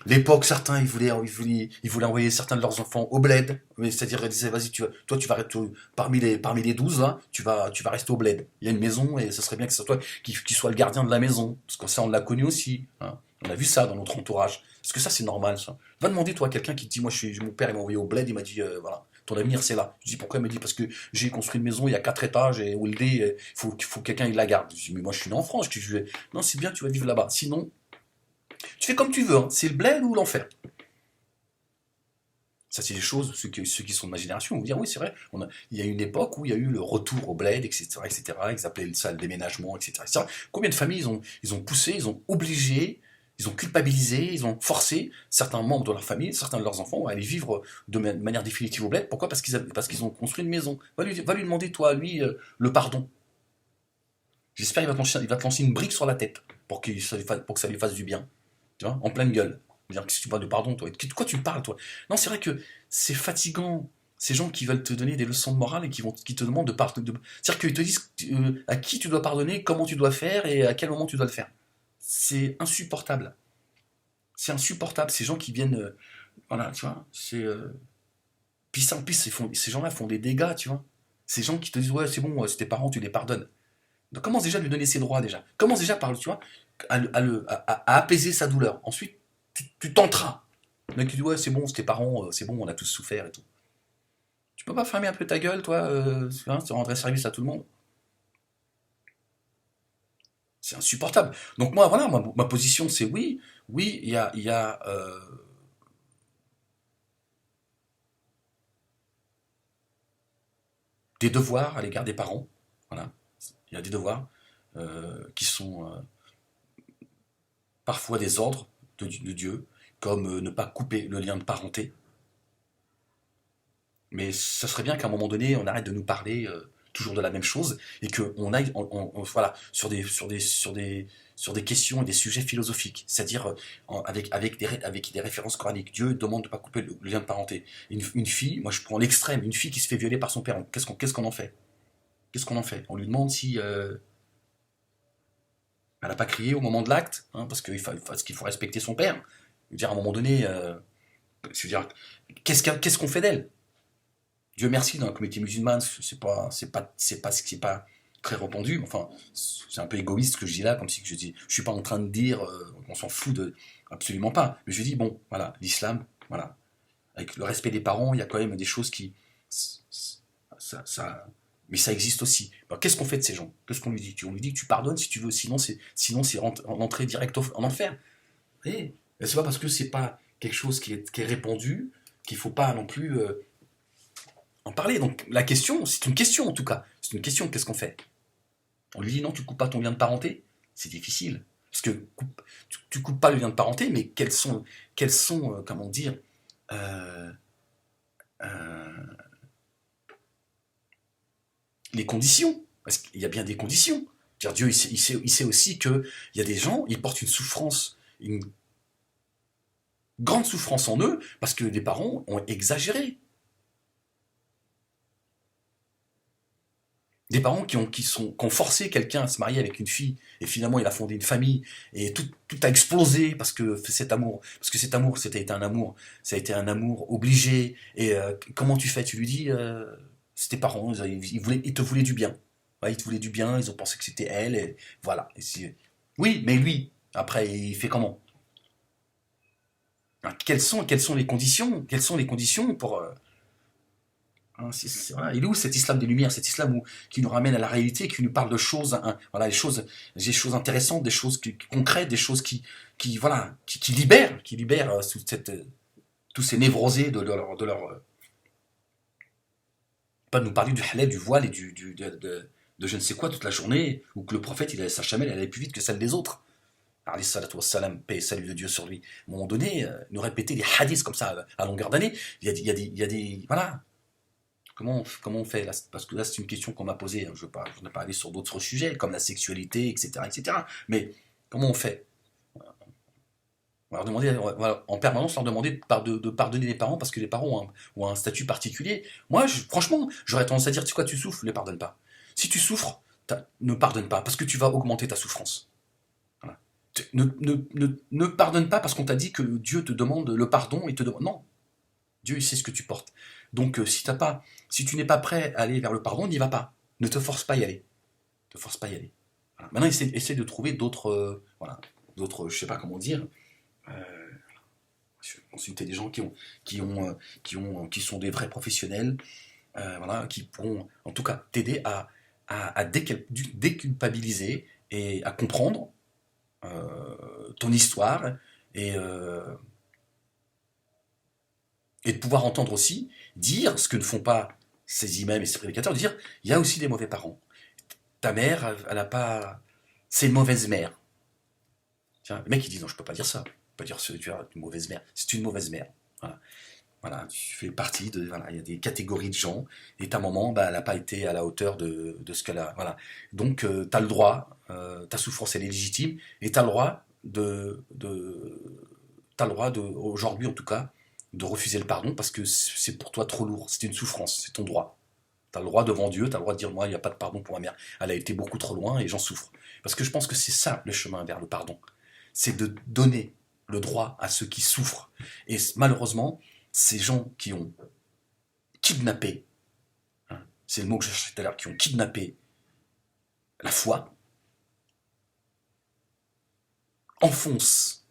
l'époque, certains, ils voulaient envoyer certains de leurs enfants au bled. C'est-à-dire, ils disaient, vas-y, toi, tu vas rester parmi les 12, là, tu vas rester au bled. Il y a une maison et ce serait bien que ce soit toi qui soit le gardien de la maison. Parce que ça, on l'a connu aussi. Hein. On a vu ça dans notre entourage. Parce que ça, c'est normal, ça. Va demander, toi, à quelqu'un qui te dit, moi, mon père, il m'a envoyé au bled, il m'a dit, voilà, ton avenir, c'est là. Je dis, pourquoi? Il me dit, parce que j'ai construit une maison, il y a 4 étages, et où le dé, faut que quelqu'un, il la garde. Je dis, mais moi, je suis né en France. Non, c'est bien, tu vas vivre là-bas. Sinon, tu fais comme tu veux, hein. C'est le bled ou l'enfer. Ça, c'est des choses, ceux qui sont de ma génération vont dire, oui, c'est vrai, il y a une époque où il y a eu le retour au bled, etc., etc., ils appelaient ça le déménagement, etc., etc. Combien de familles ils ont poussé, ils ont obligé, ils ont culpabilisé, ils ont forcé certains membres de leur famille, certains de leurs enfants à aller vivre de manière définitive au bled. Pourquoi? Parce qu'ils ont construit une maison. Va lui demander, toi, lui, le pardon. J'espère qu'il va te lancer une brique sur la tête pour que ça lui fasse du bien. Tu vois, en pleine gueule. Dire que si tu parles de pardon, toi, de quoi tu parles, toi? Non, c'est vrai que c'est fatigant. Ces gens qui veulent te donner des leçons de morale et qui te demandent de pardonner. C'est-à-dire qu'ils te disent à qui tu dois pardonner, comment tu dois faire et à quel moment tu dois le faire. C'est insupportable. C'est insupportable. Ces gens qui viennent. Voilà, tu vois. Puis ça, en plus, ces gens-là font des dégâts, tu vois. Ces gens qui te disent, ouais, c'est bon, c'est tes parents, tu les pardonnes. Donc commence déjà à lui donner ses droits, déjà. Commence déjà par, tu vois, à apaiser sa douleur. Ensuite, tu tenteras. Le mec qui dit ouais c'est bon, c'est tes parents, c'est bon, on a tous souffert et tout. Tu peux pas fermer un peu ta gueule, toi, hein, ça rendrait service à tout le monde. C'est insupportable. Donc moi, voilà, ma position c'est oui, oui, il y a des devoirs à l'égard des parents. Voilà, il y a des devoirs qui sont parfois des ordres de Dieu, comme ne pas couper le lien de parenté. Mais ça serait bien qu'à un moment donné, on arrête de nous parler toujours de la même chose et qu'on aille voilà, sur des sur des questions et des sujets philosophiques, c'est-à-dire avec des références coraniques. Dieu demande de ne pas couper le lien de parenté. Une fille, moi je prends l'extrême, une fille qui se fait violer par son père, qu'est-ce qu'on en fait? Qu'est-ce qu'on en fait? On lui demande si elle n'a pas crié au moment de l'acte, hein, parce qu'il faut respecter son père. Je veux dire, à un moment donné, je veux dire, qu'est-ce qu'on fait d'elle? Dieu merci, dans la communauté musulmane, c'est pas très répandu. Enfin, c'est un peu égoïste ce que je dis là, comme si que je suis pas en train de dire qu'on s'en fout de, absolument pas. Mais je dis bon, voilà, l'islam, voilà, avec le respect des parents, il y a quand même des choses qui, mais ça existe aussi. Alors, qu'est-ce qu'on fait de ces gens? Qu'est-ce qu'on lui dit? On lui dit que tu pardonnes si tu veux, sinon c'est entrer direct en enfer. Et c'est pas parce que c'est pas quelque chose qui est répandu qu'il faut pas non plus en parler. Donc la question, c'est une question en tout cas. C'est une question, qu'est-ce qu'on fait? On lui dit non, tu coupes pas ton lien de parenté. C'est difficile. Parce que tu coupes pas le lien de parenté, mais quelles sont comment dire, euh, euh, les conditions? Parce qu'il y a bien des conditions. C'est-à-dire, Dieu, il sait aussi qu'il y a des gens, ils portent une souffrance, une grande souffrance en eux, parce que les parents ont exagéré. Des parents qui ont forcé quelqu'un à se marier avec une fille, et finalement il a fondé une famille, et tout a explosé parce que cet amour, ça a été un amour obligé, et comment tu fais? Tu lui dis, c'est tes parents, ils te voulaient du bien. Ouais, ils te voulaient du bien, ils ont pensé que c'était elle, et voilà. Oui, mais lui, après, il fait comment? Hein, quelles sont les conditions? Quelles sont les conditions pour, hein, voilà. Il est où cet islam des Lumières, cet islam qui nous ramène à la réalité, qui nous parle de choses, hein, voilà, des choses intéressantes, des choses concrètes, des choses voilà, qui libèrent tous ces névrosés pas de nous parler du halal, du voile et de je ne sais quoi toute la journée, ou que le prophète, sa chamelle, elle allait plus vite que celle des autres. Alayhi salatu wassalam, paix et salut de Dieu sur lui. À un moment donné, nous répéter des hadiths comme ça à longueur d'année, voilà. Comment on fait là? Parce que là, c'est une question qu'on m'a posée. Hein. Je ne vais pas aller sur d'autres sujets, comme la sexualité, etc., etc. Mais comment on fait? En permanence leur demander de pardonner les parents parce que les parents ont un statut particulier. Moi, franchement, j'aurais tendance à dire, tu sais quoi, tu souffres, ne les pardonne pas. Si tu souffres, ne pardonne pas parce que tu vas augmenter ta souffrance. Voilà. Ne pardonne pas parce qu'on t'a dit que Dieu te demande le pardon et te demande. Non, Dieu il sait ce que tu portes. Donc si tu n'es pas prêt à aller vers le pardon, n'y va pas. Ne te force pas à y aller. Ne te force pas à y aller. Voilà. Maintenant, essaie de trouver d'autres, voilà, d'autres, je sais pas comment dire. Euh, Consulter des gens qui sont des vrais professionnels, voilà, qui pourront en tout cas t'aider à déculpabiliser et à comprendre ton histoire et, euh, et de pouvoir entendre aussi dire ce que ne font pas ces imams et ces prédicateurs, de dire il y a aussi des mauvais parents. Ta mère, elle a pas. C'est une mauvaise mère. Tiens, le mec il dit non, je peux pas dire ça. Je peux pas dire que tu as une mauvaise mère. C'est une mauvaise mère. Voilà. Voilà, tu fais partie de. Voilà, il y a des catégories de gens, et ta maman, bah, elle n'a pas été à la hauteur de ce qu'elle a. Voilà. Donc, tu as le droit, ta souffrance, elle est légitime, et tu as le droit aujourd'hui en tout cas, de refuser le pardon parce que c'est pour toi trop lourd. C'est une souffrance, c'est ton droit. Tu as le droit devant Dieu, tu as le droit de dire moi, il n'y a pas de pardon pour ma mère. Elle a été beaucoup trop loin et j'en souffre. Parce que je pense que c'est ça le chemin vers le pardon. C'est de donner le droit à ceux qui souffrent. Et malheureusement, ces gens qui ont kidnappé, hein, c'est le mot que je cherchais tout à l'heure, qui ont kidnappé la foi, enfoncent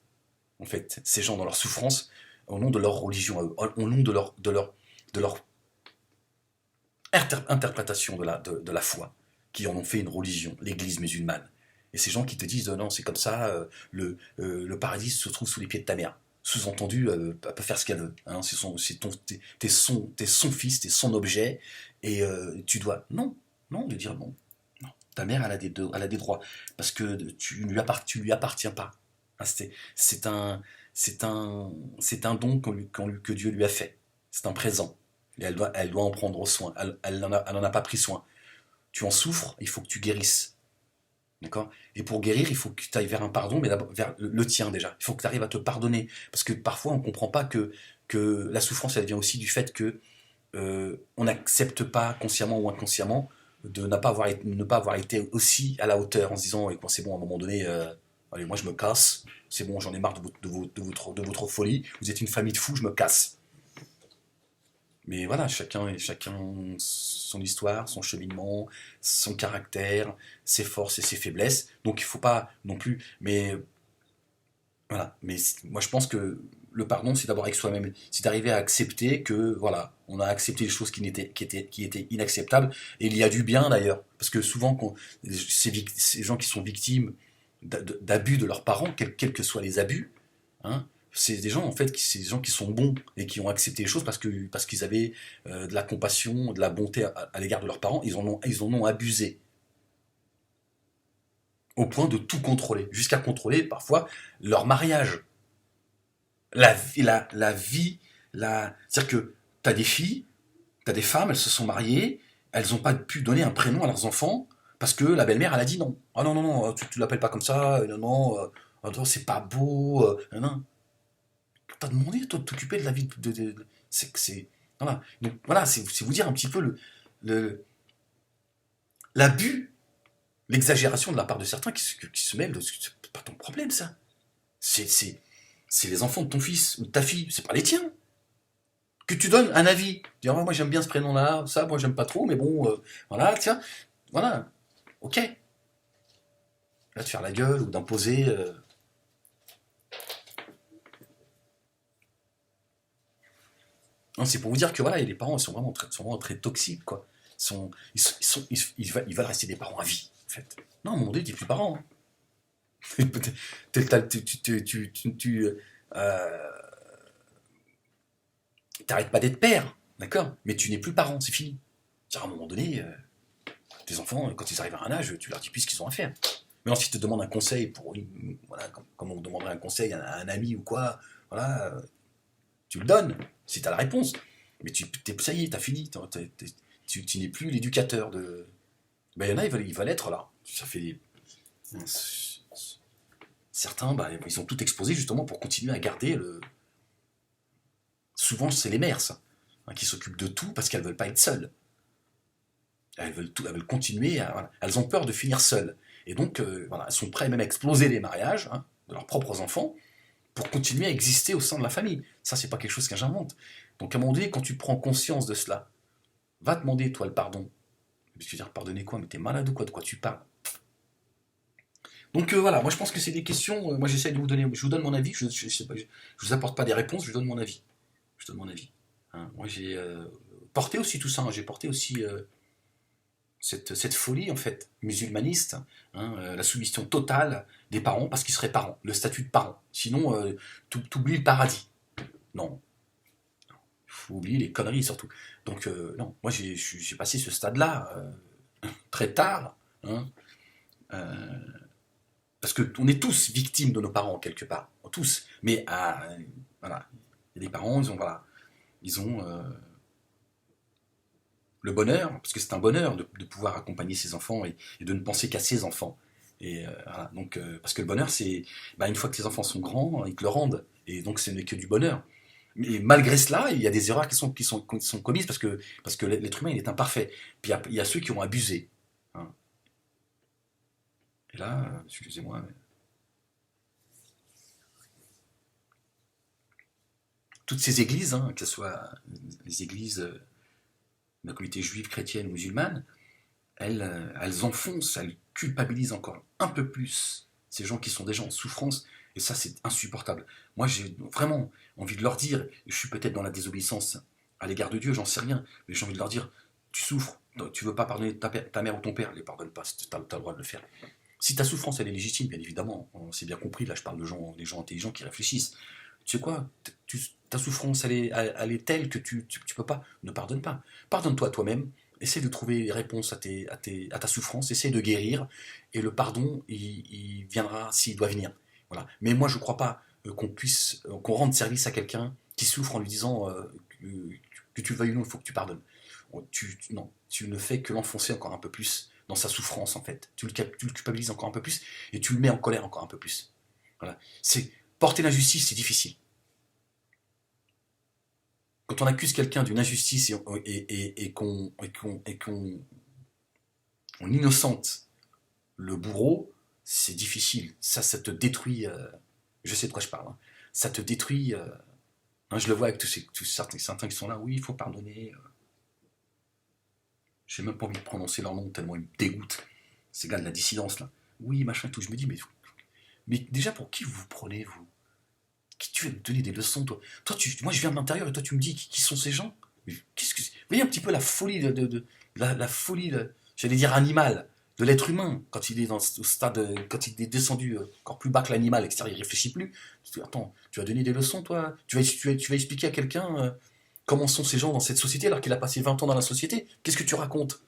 en fait ces gens dans leur souffrance au nom de leur religion à eux, au nom de leur interprétation de la foi, qui en ont fait une religion, l'église musulmane. Et ces gens qui te disent non, c'est comme ça, le paradis se trouve sous les pieds de ta mère. Sous-entendu, elle peut faire ce qu'elle veut. Hein, t'es son fils, t'es son objet, et tu dois. Non, non, de dire non. Non. Ta mère, elle a des droits, parce que tu lui appartiens pas. Hein, c'est un don que Dieu lui a fait. C'est un présent. Et elle doit en prendre soin. Elle n'en a pas pris soin. Tu en souffres, il faut que tu guérisses. D'accord? Et pour guérir, il faut que tu ailles vers un pardon, mais d'abord vers le tien déjà. Il faut que tu arrives à te pardonner. Parce que parfois, on ne comprend pas que la souffrance, elle vient aussi du fait que on n'accepte pas, consciemment ou inconsciemment, de ne pas avoir été aussi à la hauteur en se disant, bon, c'est bon, à un moment donné, allez, moi je me casse, c'est bon, j'en ai marre de votre folie, vous êtes une famille de fous, je me casse. Mais voilà, chacun son histoire, son cheminement, son caractère, ses forces et ses faiblesses. Donc il ne faut pas non plus. Mais voilà. Mais moi je pense que le pardon, c'est d'abord avec soi-même. C'est d'arriver à accepter que voilà, on a accepté les choses qui étaient inacceptables. Et il y a du bien d'ailleurs. Parce que souvent, ces gens qui sont victimes d'abus de leurs parents, quels que soient les abus, hein, c'est des gens en fait, c'est des gens qui sont bons et qui ont accepté les choses parce qu'ils avaient de la compassion, de la bonté à l'égard de leurs parents. Ils en ont abusé au point de tout contrôler, jusqu'à contrôler parfois leur mariage, la vie, c'est-à-dire que t'as des filles, t'as des femmes, elles se sont mariées, elles n'ont pas pu donner un prénom à leurs enfants parce que la belle-mère elle a dit non. Ah non non non, tu l'appelles pas comme ça, non non, attends, c'est pas beau, non, non. T'as demandé toi de t'occuper de la vie c'est voilà. Donc voilà, c'est vous dire un petit peu le l'abus, l'exagération de la part de certains qui se mêlent. C'est pas ton problème ça. C'est c'est c'est les enfants de ton fils ou de ta fille, c'est pas les tiens. Que tu donnes un avis, dire ah, moi j'aime bien ce prénom-là, ça moi j'aime pas trop, mais bon voilà tiens voilà ok. Là de faire la gueule ou d'imposer. Non, c'est pour vous dire que voilà, les parents ils sont vraiment très toxiques quoi. Ils veulent rester des parents à vie en fait. Non, à un moment donné, t'es plus parent. Hein. Euh, T'arrêtes pas d'être père, d'accord? Mais tu n'es plus parent, c'est fini. À un moment donné, tes enfants, quand ils arrivent à un âge, tu leur dis plus ce qu'ils ont à faire. Mais ensuite, ils te demandent un conseil voilà, comme on demanderait un conseil à un ami ou quoi, voilà, tu le donnes, si tu as la réponse. Mais ça y est, t'as fini, tu n'es plus l'éducateur de. Ben, il y en a, ils veulent être là. Ça fait. Certains, bah, ils sont tout exposés justement pour continuer à garder le. Souvent, c'est les mères, ça, hein, qui s'occupent de tout parce qu'elles veulent pas être seules. Elles veulent continuer, voilà. Elles ont peur de finir seules. Et donc, voilà, elles sont prêtes même à exploser les mariages hein, de leurs propres enfants pour continuer à exister au sein de la famille. Ça, c'est pas quelque chose que j'invente. Donc, à un moment donné, quand tu prends conscience de cela, va demander, toi, le pardon. Je veux dire, pardonner quoi? Mais t'es malade ou quoi? De quoi tu parles? Donc, voilà, moi, je pense que c'est des questions. Moi, j'essaie de vous donner. Je vous donne mon avis. Je sais pas, je vous apporte pas des réponses, je donne mon avis. Je donne mon avis. Hein, moi, j'ai porté aussi tout ça. Hein, j'ai porté aussi cette folie en fait musulmaniste, hein, la soumission totale des parents parce qu'ils seraient parents, le statut de parent. Sinon, t'oublies le paradis. Non, il faut oublier les conneries surtout. Donc non, moi j'ai passé ce stade-là très tard, hein, euh, parce que on est tous victimes de nos parents quelque part, tous. Mais voilà, il y a des parents, ils ont le bonheur, parce que c'est un bonheur de pouvoir accompagner ses enfants et de ne penser qu'à ses enfants. Et voilà, donc, parce que le bonheur, c'est bah, une fois que les enfants sont grands, ils te le rendent. Et donc, ce n'est que du bonheur. Mais malgré cela, il y a des erreurs qui sont commises parce que l'être humain, il est imparfait. Puis il y a ceux qui ont abusé. Hein. Et là, excusez-moi, mais toutes ces églises, hein, que ce soit les églises de la communauté juive, chrétienne ou musulmane, elles enfoncent, elles culpabilisent encore un peu plus ces gens qui sont déjà en souffrance, et ça c'est insupportable. Moi j'ai vraiment envie de leur dire, je suis peut-être dans la désobéissance à l'égard de Dieu, j'en sais rien, mais j'ai envie de leur dire, tu souffres, tu veux pas pardonner ta mère ou ton père, les pardonne pas, tu as le droit de le faire. Si ta souffrance elle est légitime, bien évidemment, on s'est bien compris, là je parle de gens, des gens intelligents qui réfléchissent. Tu sais quoi, ta souffrance elle est telle que tu peux pas, ne pardonne pas. Pardonne-toi toi-même, essaie de trouver les réponses à ta souffrance, essaie de guérir, et le pardon, il viendra s'il doit venir. Voilà. Mais moi, je ne crois pas qu'on rende service à quelqu'un qui souffre en lui disant que tu le veuilles ou non, il faut que tu pardonnes. Non, tu ne fais que l'enfoncer encore un peu plus dans sa souffrance, en fait. Tu le culpabilises encore un peu plus et tu le mets en colère encore un peu plus. Voilà. Porter l'injustice, c'est difficile. Quand on accuse quelqu'un d'une injustice et qu'on on innocente le bourreau, c'est difficile. Ça te détruit. Je sais de quoi je parle. Hein. Ça te détruit. Hein, je le vois avec certains qui sont là. Oui, il faut pardonner. J'ai même pas envie de prononcer leur nom tellement ils me dégoûtent. Ces gars de la dissidence là. Oui, machin tout. Je me dis, mais déjà pour qui vous vous prenez, vous? Qui tu vas me donner des leçons, toi? Moi je viens de l'intérieur et toi tu me dis qui sont ces gens? Mais qu'est-ce que c'est? Vous voyez un petit peu la folie la folie, j'allais dire animale, de l'être humain quand il est au stade, quand il est descendu encore plus bas que l'animal, etc. Il réfléchit plus. Attends, tu vas donner des leçons, toi? Tu vas expliquer à quelqu'un comment sont ces gens dans cette société alors qu'il a passé 20 ans dans la société? Qu'est-ce que tu racontes?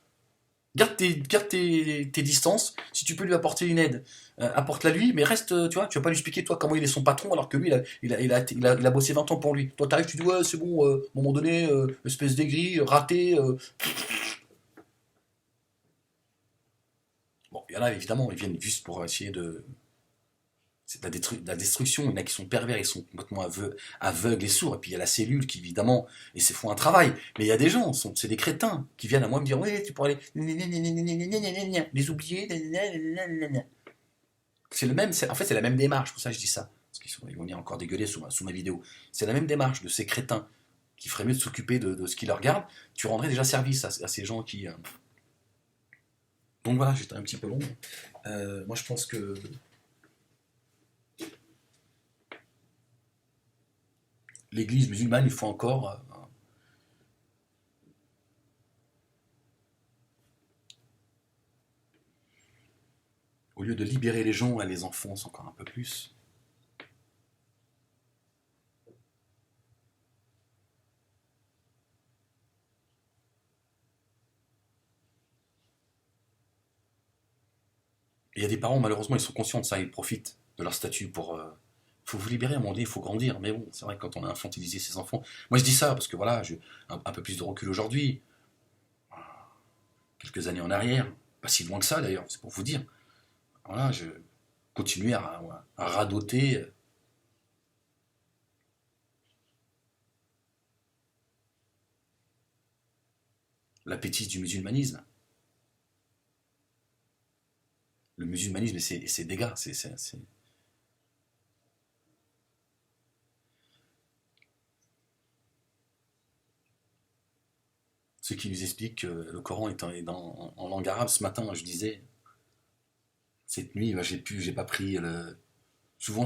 Garde tes distances. Si tu peux lui apporter une aide, apporte-la lui, mais reste, tu vois, tu vas pas lui expliquer, toi, comment il est son patron, alors que lui, il a bossé 20 ans pour lui. Toi, t'arrives, tu dis, ouais, c'est bon, à un moment donné, espèce d'aigri, raté. Bon, il y en a, évidemment, ils viennent juste pour essayer de. C'est de la destruction. Il y en a qui sont pervers, ils sont complètement aveugles et sourds. Et puis il y a la cellule qui, évidemment, et c'est font un travail. Mais il y a des gens, c'est des crétins, qui viennent à moi me dire, oui, tu pourrais les oublier. C'est le même, en fait, c'est la même démarche, pour ça que je dis ça. Parce qu'ils vont venir encore dégueuler sous ma vidéo. C'est la même démarche de ces crétins qui feraient mieux de s'occuper de ce qui leur regarde. Tu rendrais déjà service à ces gens qui. Donc voilà, j'étais un petit peu long. Moi, je pense que l'Église musulmane, il faut encore. Au lieu de libérer les gens, elle les enfonce encore un peu plus. Et il y a des parents, malheureusement, ils sont conscients de ça, ils profitent de leur statut pour. Il faut vous libérer à un moment donné, il faut grandir. Mais bon, c'est vrai que quand on a infantilisé ses enfants. Moi, je dis ça parce que voilà, j'ai un peu plus de recul aujourd'hui, quelques années en arrière, pas si loin que ça d'ailleurs, c'est pour vous dire. Voilà, je continuais à radoter. L'appétit du musulmanisme. Le musulmanisme et ses dégâts. Ceux qui nous expliquent que le Coran en langue arabe. Ce matin, je disais, cette nuit, bah, j'ai pas pris le. Souvent,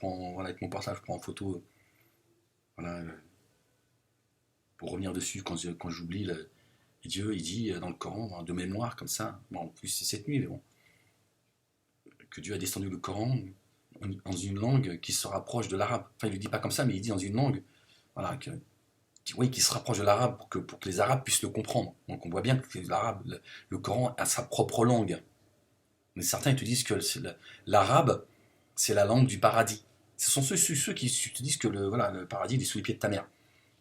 voilà, avec mon portable, je prends en photo, voilà, pour revenir dessus quand j'oublie. Dieu, il dit dans le Coran, de mémoire, comme ça. Bon, en plus, c'est cette nuit, mais bon, que Dieu a descendu le Coran dans une langue qui se rapproche de l'arabe. Enfin, il le dit pas comme ça, mais il dit dans une langue, voilà, oui, qui se rapproche de l'arabe pour que les Arabes puissent le comprendre. Donc, on voit bien que le Coran a sa propre langue. Mais certains ils te disent que l'arabe, c'est la langue du paradis. Ce sont ceux qui te disent que voilà, le paradis il est sous les pieds de ta mère.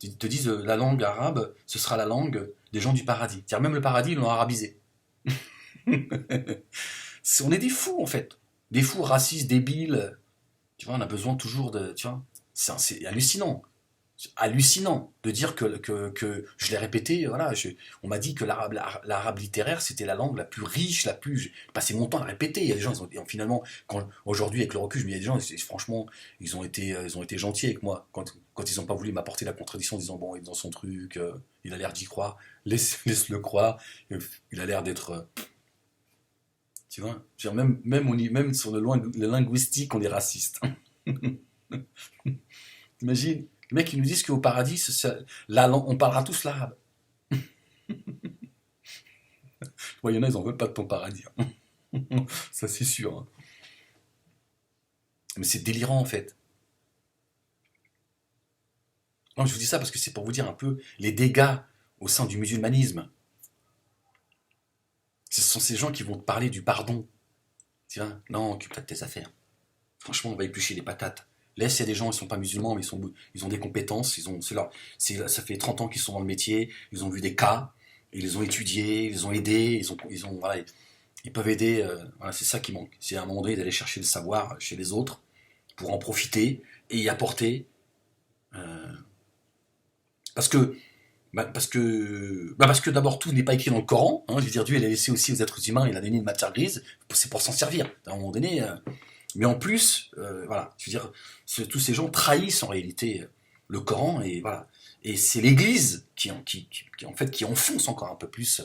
Ils te disent la langue arabe, ce sera la langue des gens du paradis. C'est-à-dire même le paradis, ils l'ont arabisé. On est des fous en fait. Des fous racistes, débiles. Tu vois, on a besoin toujours de. Tu vois, c'est hallucinant. C'est hallucinant de dire que je l'ai répété, voilà, on m'a dit que l'arabe littéraire c'était la langue la plus riche, la plus. J'ai passé mon temps à le répéter. Il y a des gens, finalement, aujourd'hui avec le recul, je me dis, il y a des gens, franchement, ils ont été gentils avec moi quand ils n'ont pas voulu m'apporter la contradiction en disant, bon, il est dans son truc, il a l'air d'y croire, laisse-le croire, il a l'air d'être. Tu vois, même sur le linguistique, on est raciste. T'imagines? Les mecs, ils nous disent qu'au paradis, on parlera tous l'arabe. Ouais, il y en a, ils en veulent pas de ton paradis. Ça, c'est sûr. Hein. Mais c'est délirant, en fait. Non, je vous dis ça parce que c'est pour vous dire un peu les dégâts au sein du musulmanisme. Ce sont ces gens qui vont te parler du pardon. Tiens, non, occupe-toi de tes affaires. Franchement, on va éplucher les patates. Laisse, il y a des gens, ils sont pas musulmans, mais ils ont des compétences. Ça fait 30 ans qu'ils sont dans le métier. Ils ont vu des cas. Ils les ont étudiés, ils les ont aidés, voilà, ils peuvent aider. Voilà, c'est ça qui manque. C'est à un moment donné d'aller chercher le savoir chez les autres pour en profiter et y apporter. euh, parce que, parce que d'abord tout n'est pas écrit dans le Coran. Hein, je veux dire, Dieu il a laissé aussi aux êtres humains, il a donné une matière grise. C'est pour s'en servir. À un moment donné. Mais en plus, voilà, je veux dire, tous ces gens trahissent en réalité le Coran et voilà. Et c'est l'Église en fait, qui enfonce encore un peu plus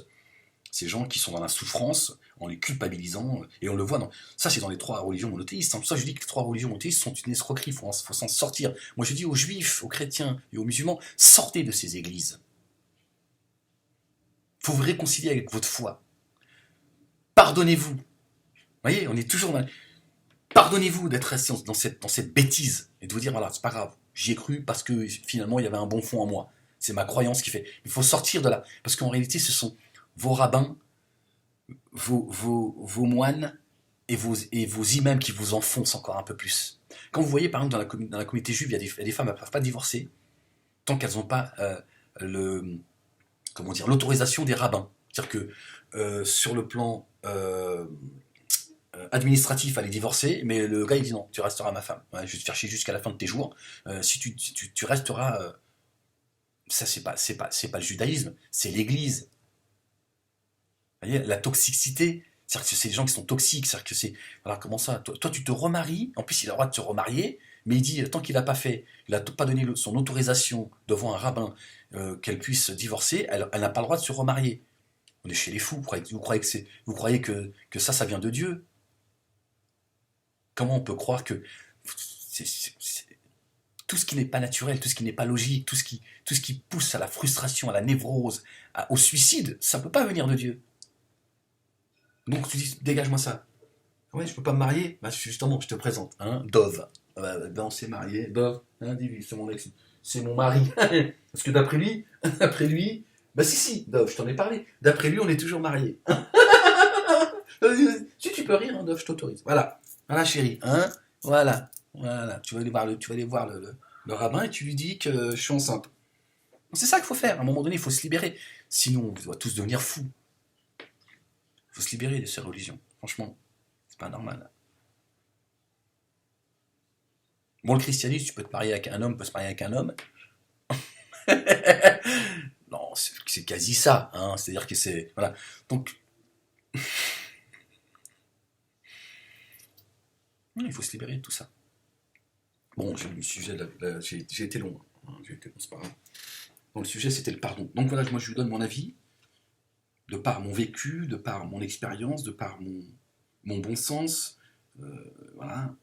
ces gens qui sont dans la souffrance en les culpabilisant. Et on le voit ça, c'est dans les trois religions monothéistes. C'est pour ça que je dis que les trois religions monothéistes sont une escroquerie. Faut s'en sortir. Moi, je dis aux juifs, aux chrétiens et aux musulmans, sortez de ces églises. Faut vous réconcilier avec votre foi. Pardonnez-vous. Vous voyez, on est toujours dans... Pardonnez-vous d'être resté dans cette bêtise et de vous dire, voilà, c'est pas grave, j'y ai cru parce que finalement il y avait un bon fond en moi. C'est ma croyance qui fait. Il faut sortir de là. Parce qu'en réalité, ce sont vos rabbins, vos moines et vos imams qui vous enfoncent encore un peu plus. Quand vous voyez, par exemple, dans la communauté juive, il y a des femmes qui ne peuvent pas divorcer tant qu'elles n'ont pas l'autorisation des rabbins. C'est-à-dire que sur le plan administratif à les divorcer, mais le gars il dit non, tu resteras ma femme. Ouais, je vais te faire chier jusqu'à la fin de tes jours. Si tu resteras, ça c'est pas le judaïsme, c'est l'Église. Vous voyez, la toxicité, c'est-à-dire que c'est des gens qui sont toxiques, c'est-à-dire que c'est voilà comment ça. Toi tu te remaries, en plus il a le droit de se remarier, mais il dit tant qu'il n'a pas fait, il n'a pas donné son autorisation devant un rabbin qu'elle puisse divorcer, elle n'a pas le droit de se remarier. On est chez les fous. Vous croyez que ça vient de Dieu? Comment on peut croire que tout ce qui n'est pas naturel, tout ce qui n'est pas logique, tout ce qui pousse à la frustration, à la névrose, au suicide, ça ne peut pas venir de Dieu. Donc tu dis, dégage-moi ça. Ouais, je peux pas me marier. Bah, justement, je te présente, hein, Dove. Ben, on s'est marié. Dove, hein, dis-lui, c'est mon ex, c'est mon mari. Parce que d'après lui, bah si, Dove, je t'en ai parlé. D'après lui, on est toujours mariés. Si tu peux rire, hein, Dove, je t'autorise. Voilà, chérie, hein, voilà. Tu vas aller voir le rabbin et tu lui dis que je suis enceinte. C'est ça qu'il faut faire. À un moment donné, il faut se libérer. Sinon, on va tous devenir fous. Il faut se libérer de ces religions. Franchement, c'est pas normal. Bon, le christianisme, tu peux te marier avec un homme, peut se marier avec un homme. Non, c'est quasi ça. Hein. C'est-à-dire que c'est... Voilà. Donc, il faut se libérer de tout ça. Bon, le sujet, j'ai été long. Hein, c'est pas grave. Donc le sujet, c'était le pardon. Donc voilà, moi je lui donne mon avis, de par mon vécu, de par mon expérience, de par mon bon sens. Voilà.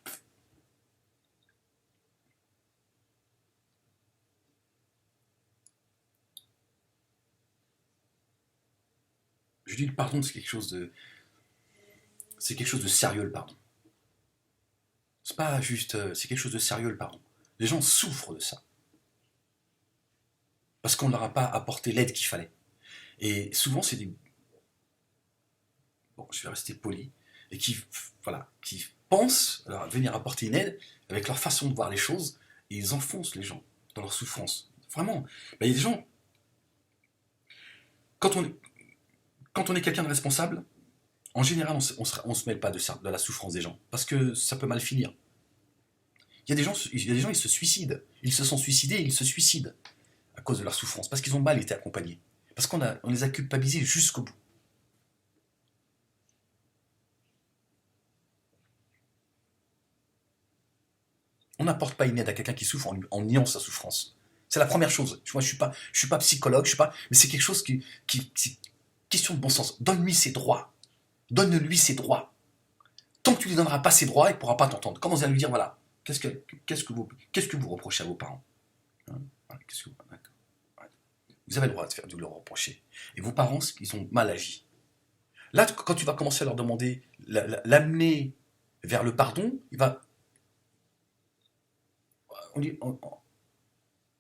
Je dis le pardon, c'est quelque chose de sérieux, le pardon. C'est pas juste, c'est quelque chose de sérieux, le pardon. Les gens souffrent de ça. Parce qu'on ne leur a pas apporté l'aide qu'il fallait. Et souvent, c'est des... Bon, je vais rester poli. Et qui pensent venir apporter une aide avec leur façon de voir les choses, et ils enfoncent les gens dans leur souffrance. Vraiment. Il y a des gens... Quand on est quelqu'un de responsable, en général, on se mêle pas de la souffrance des gens. Parce que ça peut mal finir. Il y a des gens, ils se suicident. Ils se sont suicidés et ils se suicident à cause de leur souffrance. Parce qu'ils ont mal été accompagnés. Parce qu'on les a culpabilisés jusqu'au bout. On n'apporte pas une aide à quelqu'un qui souffre en niant sa souffrance. C'est la première chose. Moi, je suis pas psychologue, mais c'est quelque chose c'est question de bon sens. Donne-lui ses droits. Donne-lui ses droits. Tant que tu lui donneras pas ses droits, il ne pourra pas t'entendre. Commence à lui dire, voilà, qu'est-ce que vous reprochez à vos parents, hein, voilà, vous avez le droit de le reprocher. Et vos parents, ils ont mal agi. Là, quand tu vas commencer à leur demander, l'amener vers le pardon, il va,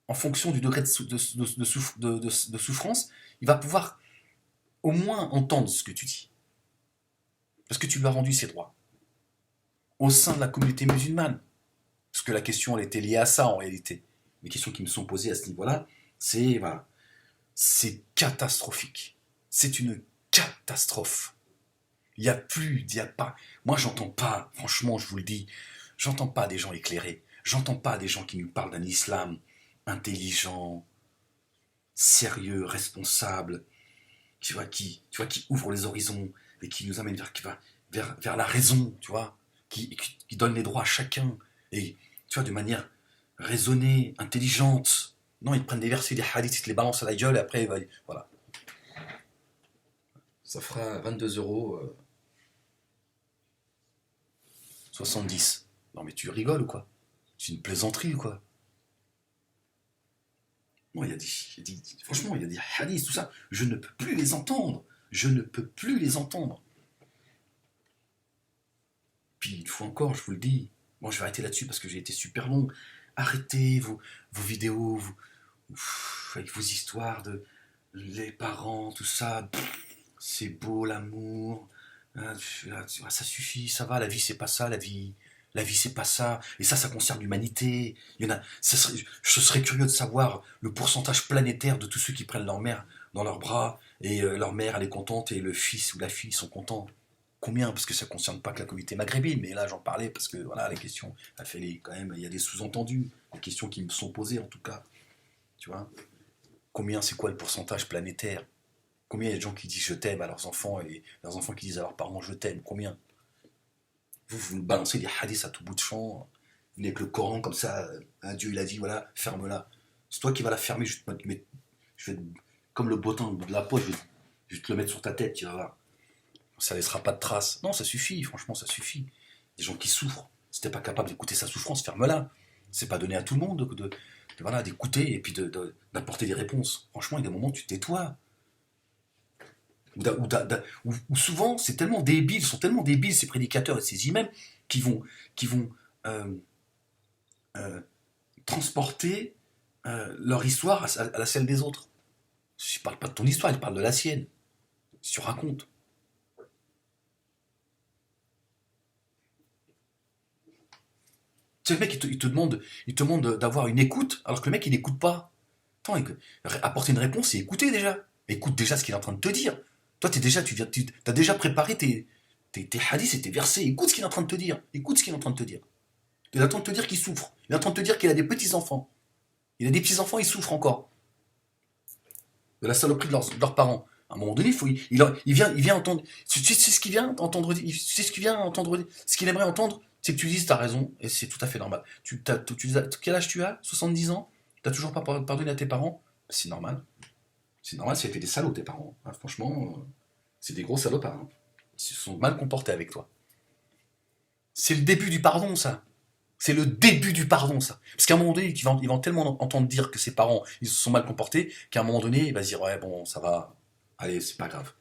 en fonction du degré de souffrance, il va pouvoir au moins entendre ce que tu dis. Parce que tu lui as rendu ses droits. Au sein de la communauté musulmane. Parce que la question, elle était liée à ça en réalité. Les questions qui me sont posées à ce niveau-là, c'est catastrophique. C'est une catastrophe. Il n'y a plus, il n'y a pas. Moi, j'entends pas, franchement, je vous le dis, j'entends pas des gens éclairés. J'entends pas des gens qui nous parlent d'un islam intelligent, sérieux, responsable, qui ouvre les horizons et qui nous amène vers la raison, tu vois, qui donne les droits à chacun, et tu vois, de manière raisonnée, intelligente. Non, ils prennent des versets, des hadiths, ils te les balancent à la gueule, et après, voilà. Ça fera 22 euros, 70. Non, mais tu rigoles ou quoi? C'est une plaisanterie ou quoi? Moi, franchement, il y a des hadiths, tout ça. Je ne peux plus les entendre. Je ne peux plus les entendre. Puis, une fois encore, je vous le dis, moi, je vais arrêter là-dessus parce que j'ai été super long. Arrêtez vos vidéos, avec vos histoires de les parents, tout ça. C'est beau l'amour. Ça suffit, ça va. La vie, c'est pas ça. La vie, c'est pas ça. Et ça concerne l'humanité. Il y en a. Je serais curieux de savoir le pourcentage planétaire de tous ceux qui prennent leur mère dans leurs bras et leur mère, elle est contente et le fils ou la fille sont contents. Combien? Parce que ça ne concerne pas que la communauté maghrébine, mais là j'en parlais parce que voilà, la question, quand même, il y a des sous-entendus, des questions qui me sont posées en tout cas. Tu vois? Combien, c'est quoi le pourcentage planétaire? Combien il y a de gens qui disent je t'aime à leurs enfants et leurs enfants qui disent à leurs parents je t'aime? Combien? Vous balancez des hadiths à tout bout de champ, vous venez avec le Coran comme ça, Dieu il a dit voilà, ferme-la. C'est toi qui vas la fermer, je vais comme le bottin de la poche, je vais te le mettre sur ta tête, tu vas voir. Ça laissera pas de traces. Non, ça suffit, franchement, ça suffit. Des gens qui souffrent. Si t'es pas capable d'écouter sa souffrance, ferme-la. C'est pas donné à tout le monde voilà, d'écouter et puis d'apporter des réponses. Franchement, il y a des moments où tu tais-toi. Ou souvent, c'est tellement débile, ils sont tellement débiles, ces prédicateurs et ces imams, qui vont euh, euh, transporter leur histoire à la celle des autres. Je parle pas de ton histoire, ils parlent de la sienne. Si tu racontes. Tu sais, le mec, il te demande d'avoir une écoute, alors que le mec, il n'écoute pas. Attends, apporter une réponse et écouter déjà. Écoute déjà ce qu'il est en train de te dire. Toi, t'as déjà préparé tes hadiths et tes versets. Écoute ce qu'il est en train de te dire. Écoute ce qu'il est en train de te dire. Il est en train de te dire qu'il souffre. Il est en train de te dire qu'il a des petits-enfants. Il a des petits-enfants, il souffre encore. De la saloperie de leurs parents. À un moment donné, il vient entendre. Tu sais ce qu'il vient entendre. Tu sais ce qu'il vient entendre. Ce qu'il aimerait entendre, c'est que tu dises t'as raison et c'est tout à fait normal. Quel âge tu as? 70 ans? T'as toujours pas pardonné à tes parents? C'est normal. C'est normal, c'était des salauds tes parents. Hein, franchement, c'est des gros salopards. Hein. Ils se sont mal comportés avec toi. C'est le début du pardon, ça. C'est le début du pardon, ça. Parce qu'à un moment donné, ils vont tellement entendre dire que ses parents, ils se sont mal comportés, qu'à un moment donné, il va se dire, ouais, bon, ça va, allez, c'est pas grave.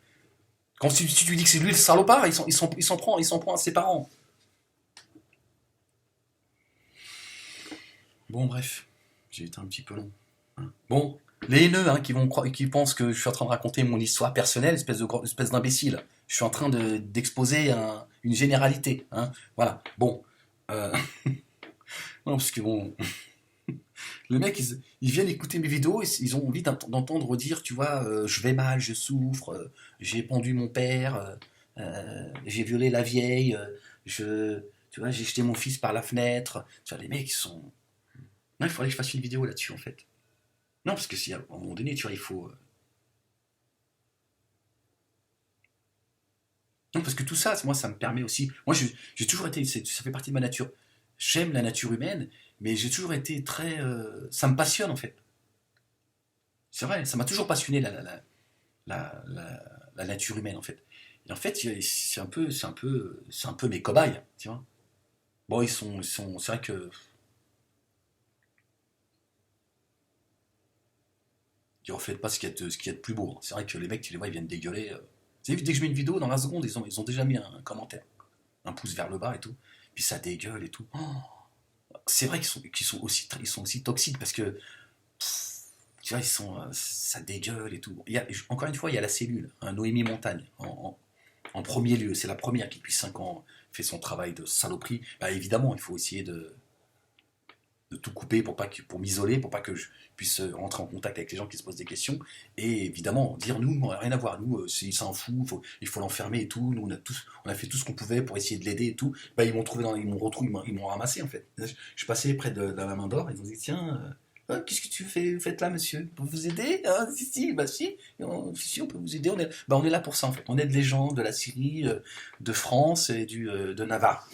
Quand si tu lui dis que c'est lui le salopard, il s'en prend à ses parents. Bon, bref, j'ai été un petit peu long. Hein. Bon, les haineux qui pensent que je suis en train de raconter mon histoire personnelle, espèce d'imbécile. Je suis en train d'exposer une généralité. Hein. Voilà, bon. Non, parce que bon, le mec, ils viennent écouter mes vidéos et ils ont envie d'entendre dire, tu vois, je vais mal, je souffre, j'ai pendu mon père, j'ai violé la vieille, tu vois, j'ai jeté mon fils par la fenêtre. Tu vois, les mecs, ils sont. Non, il faudrait que je fasse une vidéo là-dessus, en fait. Non, parce que si à un moment donné, tu vois, il faut. Non, parce que tout ça, moi, ça me permet aussi. Moi, j'ai toujours été. Ça fait partie de ma nature. J'aime la nature humaine, mais j'ai toujours été très. Ça me passionne, en fait. C'est vrai, ça m'a toujours passionné la nature humaine en fait. Et en fait, c'est un peu mes cobayes, tu vois. Bon, c'est vrai que ils reflètent pas ce qu'il y a de plus beau. Hein. C'est vrai que les mecs, tu les vois, ils viennent dégueuler. Vous avez vu, dès que je mets une vidéo, dans la seconde, ils ont déjà mis un commentaire, un pouce vers le bas et tout. Puis ça dégueule et tout. Oh, c'est vrai qu'ils sont aussi toxiques parce que tu vois, ça dégueule et tout. Encore une fois, il y a la cellule, hein, Noémie Montagne, en premier lieu. C'est la première qui, depuis 5 ans, fait son travail de saloperie. Bah, évidemment, il faut essayer de tout couper pour m'isoler, pour pas que je puisse rentrer en contact avec les gens qui se posent des questions. Et évidemment, dire nous, on n'a rien à voir. Nous, il s'en fout, il faut l'enfermer et tout. Nous, on a fait tout ce qu'on pouvait pour essayer de l'aider et tout. Bah, ils m'ont trouvé ils m'ont retrouvé, ils m'ont ramassé en fait. Je passais près de la main d'or, ils ont dit tiens. Qu'est-ce que vous faites là, monsieur? Pour vous aider? Ah, si, bah si, si, on peut vous aider. On est là pour ça, en fait. On aide les gens de la Syrie, de France et de Navarre.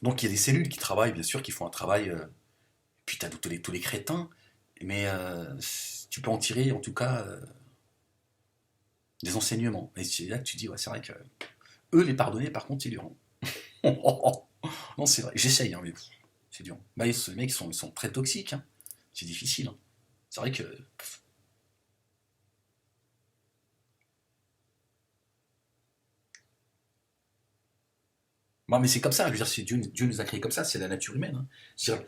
Donc il y a des cellules qui travaillent, bien sûr, qui font un travail. Puis tu as tous les crétins, mais tu peux en tirer, en tout cas, des enseignements. Et c'est là que tu dis, ouais, c'est vrai que eux, les pardonner, par contre, c'est dur. Non, c'est vrai. J'essaye, hein, mais c'est dur. Bah, les mecs, ils sont très toxiques. Hein. C'est difficile. Hein. C'est vrai que. Bon, mais c'est comme ça. Je veux dire, Dieu nous a créés comme ça. C'est la nature humaine. Hein. C'est-à-dire,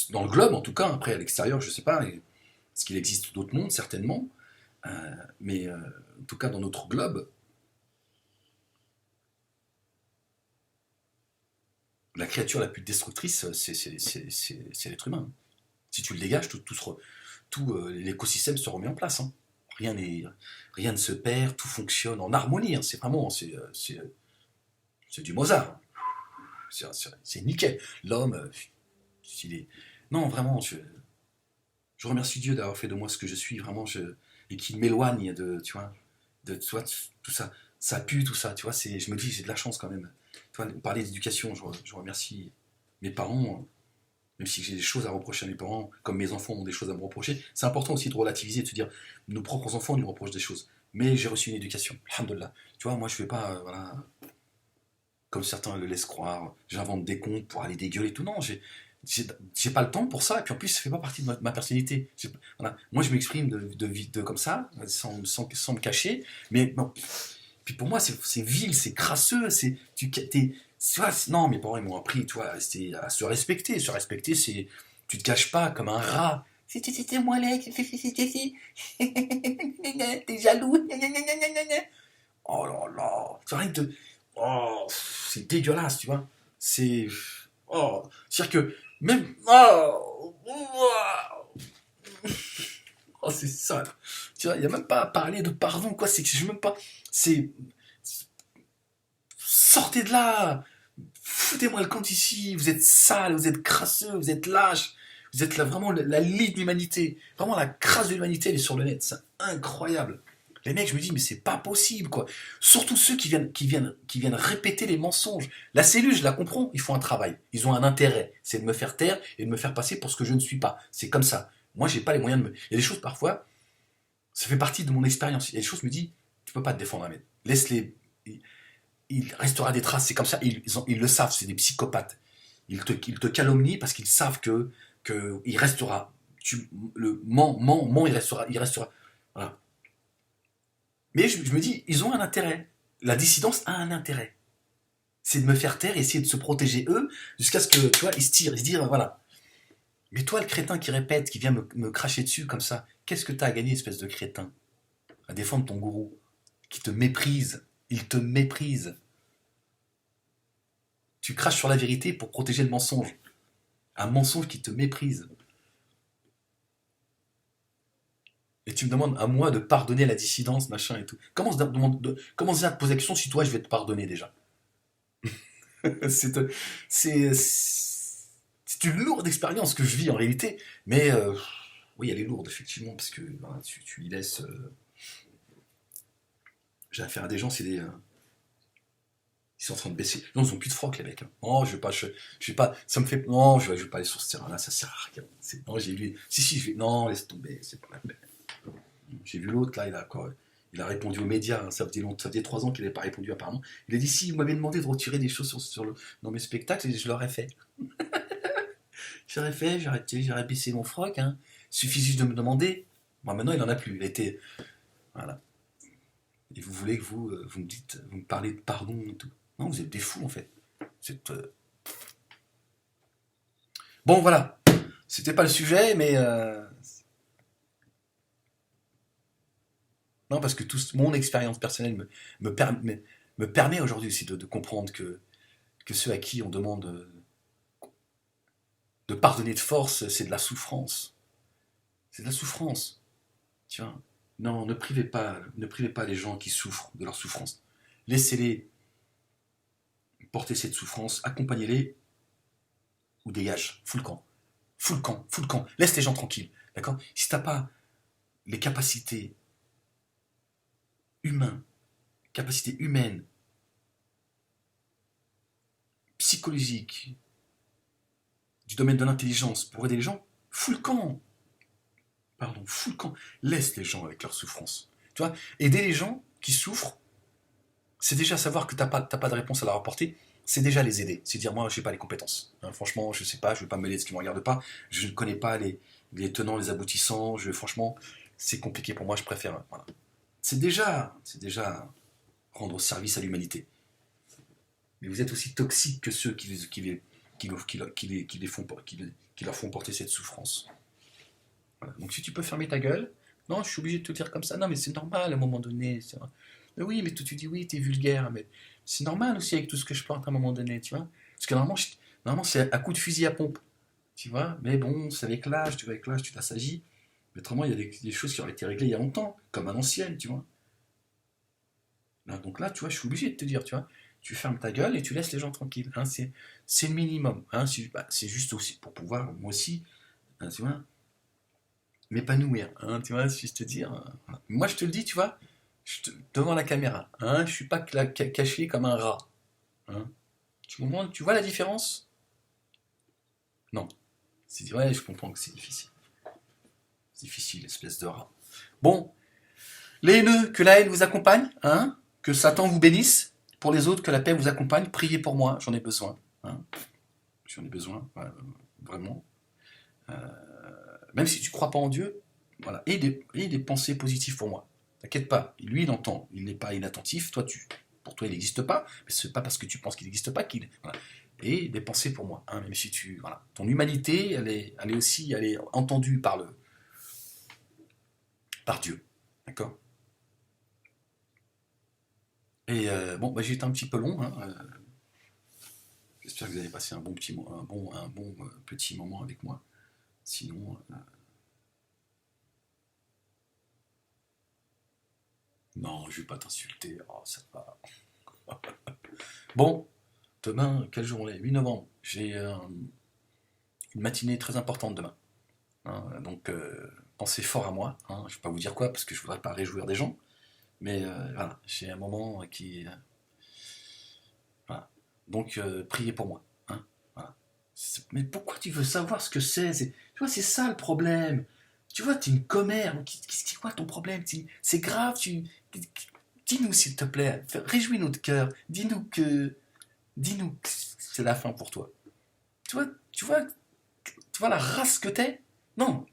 dans le globe, en tout cas, après à l'extérieur, je sais pas. Est-ce qu'il existe d'autres mondes, certainement. Mais en tout cas, dans notre globe, la créature la plus destructrice, c'est l'être humain. Si tu le dégages, tout l'écosystème se remet en place. Hein. Rien, rien ne se perd, tout fonctionne en harmonie. Hein. C'est vraiment, c'est du Mozart. C'est nickel. L'homme, s'il est... Non, vraiment, je remercie Dieu d'avoir fait de moi ce que je suis, vraiment, et qu'il m'éloigne tu vois, tout ça. Ça pue, tout ça, tu vois, je me dis, j'ai de la chance quand même. Tu vois, parler d'éducation, je remercie mes parents, même si j'ai des choses à reprocher à mes parents, comme mes enfants ont des choses à me reprocher. C'est important aussi de relativiser, de se dire, nos propres enfants nous reprochent des choses. Mais j'ai reçu une éducation, alhamdoulilah. Tu vois, moi je ne vais pas, voilà, comme certains le laissent croire, j'invente des contes pour aller dégueuler, tout. Non, j'ai pas le temps pour ça, et puis en plus, ça fait pas partie de ma personnalité. Voilà. Moi, je m'exprime comme ça, sans me cacher, mais bon. Puis pour moi, c'est vil, c'est crasseux, non, mes parents, ils m'ont appris, toi, à se respecter. Se respecter, c'est, tu te caches pas comme un rat. C'est moi là, t'es jaloux. Oh là là, c'est rien de, oh, c'est dégueulasse, tu vois. C'est, oh, c'est-à-dire que même, oh, c'est ça. Tu vois, il y a même pas à parler de pardon, quoi. C'est que je même pas, c'est, sortez de là, foutez-moi le compte ici. Vous êtes sale, vous êtes crasseux, vous êtes lâche. Vous êtes là vraiment la lie de l'humanité. Vraiment la crasse de l'humanité, elle est sur le net. C'est incroyable. Les mecs, je me dis, mais c'est pas possible, quoi. Surtout ceux qui viennent répéter les mensonges. La cellule, je la comprends, ils font un travail. Ils ont un intérêt. C'est de me faire taire et de me faire passer pour ce que je ne suis pas. C'est comme ça. Moi, j'ai pas les moyens de me. Il y a des choses, parfois, ça fait partie de mon expérience. Il y a des choses, je me dis, tu peux pas te défendre, Ahmed. Laisse-les. Il restera des traces, c'est comme ça. Ils le savent, c'est des psychopathes. Ils te calomnient parce qu'ils savent que il restera. Le ment, il restera. Voilà. Mais je me dis, ils ont un intérêt. La dissidence a un intérêt. C'est de me faire taire et essayer de se protéger eux, jusqu'à ce que, tu vois, ils se tirent, ils se disent, voilà. Mais toi, le crétin qui répète, qui vient me cracher dessus comme ça, qu'est-ce que t'as à gagner, espèce de crétin? À défendre ton gourou, qui te méprise. Il te méprise. Tu craches sur la vérité pour protéger le mensonge. Un mensonge qui te méprise. Et tu me demandes à moi de pardonner la dissidence, machin et tout. Comment se poser la question si toi je vais te pardonner déjà? c'est, c'est une lourde expérience que je vis en réalité, mais oui, elle est lourde effectivement, parce que ben, tu y laisses. J'ai affaire à des gens, ils sont en train de baisser. Non, ils ont plus de froc, les mecs. Hein. Non, je vais pas, ça me fait. Non, je vais pas aller sur ce terrain-là, ça sert à rien. Non, j'ai vu. Si, je vais. Non, laisse tomber, c'est pas la peine. J'ai vu l'autre, là, il a répondu aux médias, hein, ça faisait 3 ans qu'il n'avait pas répondu apparemment. Il a dit si vous m'avez demandé de retirer des choses dans mes spectacles, et je l'aurais fait. J'aurais fait, j'aurais baissé mon froc, hein. Il suffit juste de me demander. Bon, maintenant il en a plus. Il a été. Voilà. Et vous voulez que vous me dites, vous me parlez de pardon et tout. Non, vous êtes des fous en fait. Bon voilà. C'était pas le sujet, mais non, parce que mon expérience personnelle me permet aujourd'hui aussi de comprendre que ceux à qui on demande De pardonner de force, c'est de la souffrance. C'est de la souffrance. Tu vois. Non, ne privez pas les gens qui souffrent de leur souffrance. Laissez-les porter cette souffrance, accompagnez-les ou dégage, fous le camp. Fous le camp, fous le camp. Laisse les gens tranquilles. D'accord? Si tu n'as pas les capacités humaines, psychologiques, du domaine de l'intelligence pour aider les gens, fous le camp. Pardon, fous le camp. Laisse les gens avec leur souffrance. Tu vois, aider les gens qui souffrent, c'est déjà savoir que tu n'as pas de réponse à leur apporter, c'est déjà les aider. C'est dire, moi, je n'ai pas les compétences. Hein, franchement, je ne sais pas, je ne vais pas me mêler de ce qui ne me regarde pas, je ne connais pas les tenants, les aboutissants, franchement, c'est compliqué pour moi, je préfère. Voilà. C'est déjà rendre service à l'humanité. Mais vous êtes aussi toxiques que ceux qui leur font porter cette souffrance. Voilà. Donc si tu peux fermer ta gueule, non, je suis obligé de te dire comme ça, non mais c'est normal à un moment donné. Mais oui, mais toi tu dis oui, t'es vulgaire, mais c'est normal aussi avec tout ce que je porte à un moment donné, tu vois. Parce que normalement c'est à coup de fusil à pompe, tu vois. Mais bon, c'est avec l'âge, tu t'assagis. Mais autrement, il y a des choses qui auraient été réglées il y a longtemps, comme à l'ancienne, tu vois. Là, donc là, tu vois, je suis obligé de te dire, tu vois, tu fermes ta gueule et tu laisses les gens tranquilles. Hein, c'est le minimum. Hein, c'est juste aussi pour pouvoir, moi aussi, hein, tu vois, m'épanouir. Hein, tu vois, si je te dire. Voilà. Moi, je te le dis, tu vois, devant la caméra. Hein, je suis pas caché comme un rat. Hein. Tu vois la différence? Non. Ouais, je comprends que c'est difficile. C'est difficile, espèce de rat. Bon, les haineux, que la haine vous accompagne, hein, que Satan vous bénisse. Pour les autres, que la paix vous accompagne. Priez pour moi, j'en ai besoin. Hein. J'en ai besoin, vraiment. Même si tu ne crois pas en Dieu, voilà. Et des pensées positives pour moi. T'inquiète pas, lui il entend, il n'est pas inattentif, pour toi il n'existe pas, mais ce n'est pas parce que tu penses qu'il n'existe pas qu'il... Voilà. Et des pensées pour moi, hein, même si voilà. Ton humanité, elle est entendue par Dieu. D'accord? Et bon, j'ai été un petit peu long. Hein, j'espère que vous avez passé un bon petit moment avec moi. Sinon, non, je vais pas t'insulter. Oh, ça va. Bon, demain, quel jour on est? 8 novembre. J'ai une matinée très importante demain. Hein, donc, pensez fort à moi. Hein, je ne vais pas vous dire quoi parce que je ne voudrais pas réjouir des gens. Mais voilà, j'ai un moment qui... voilà. Donc, priez pour moi. Hein, voilà. Mais pourquoi tu veux savoir ce que c'est? Tu vois, c'est ça le problème. Tu vois, t'es une commère. C'est quoi ton problème? C'est grave. Dis-nous, s'il te plaît. Réjouis notre cœur. Dis-nous que c'est la fin pour toi. Tu vois la race que t'es? Non,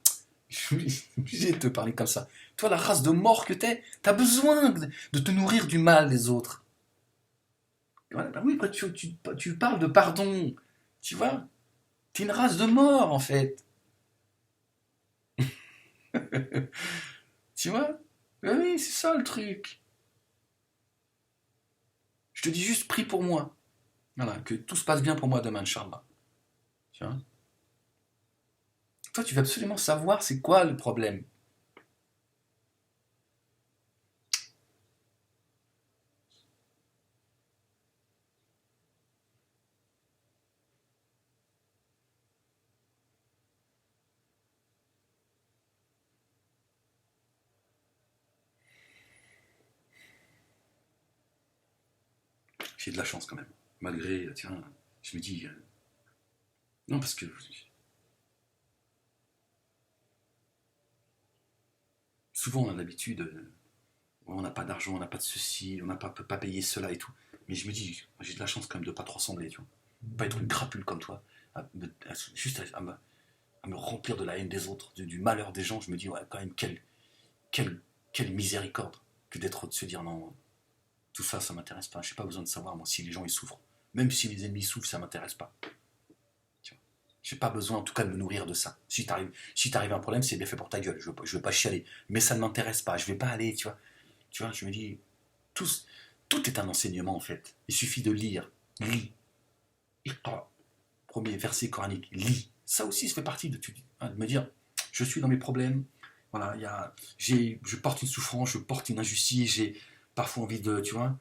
je suis obligé de te parler comme ça. Tu vois la race de mort que t'es? T'as besoin de te nourrir du mal des autres. Voilà, bah oui, après tu parles de pardon. Tu vois? T'es une race de mort, en fait. Tu vois? Bah oui, c'est ça le truc. Je te dis juste, prie pour moi. Voilà, que tout se passe bien pour moi demain, Inch'Allah. Tu vois? Toi, tu veux absolument savoir c'est quoi le problème. J'ai de la chance quand même. Malgré, tiens, je me dis... non, parce que souvent on a l'habitude, on n'a pas d'argent, on n'a pas de ceci, peut pas payer cela et tout. Mais je me dis, j'ai de la chance quand même de pas te ressembler, tu vois. Pas être une crapule comme toi, juste à me remplir de la haine des autres, du malheur des gens. Je me dis, ouais, quand même, quelle miséricorde que de se dire non, tout ça, ça m'intéresse pas. J'ai pas besoin de savoir, moi, si les gens ils souffrent. Même si les ennemis souffrent, ça m'intéresse pas. J'ai pas besoin, en tout cas, de me nourrir de ça. Si t'arrive un problème, c'est bien fait pour ta gueule. Je veux pas chialer. Mais ça ne m'intéresse pas. Je vais pas aller, tu vois. Tu vois, je me dis, tout, tout est un enseignement, en fait. Il suffit de lire. Lis. Iqra. Premier verset coranique. Lis. Ça aussi, ça fait partie de me dire, je suis dans mes problèmes, voilà, je porte une souffrance, je porte une injustice, j'ai parfois envie de, tu vois,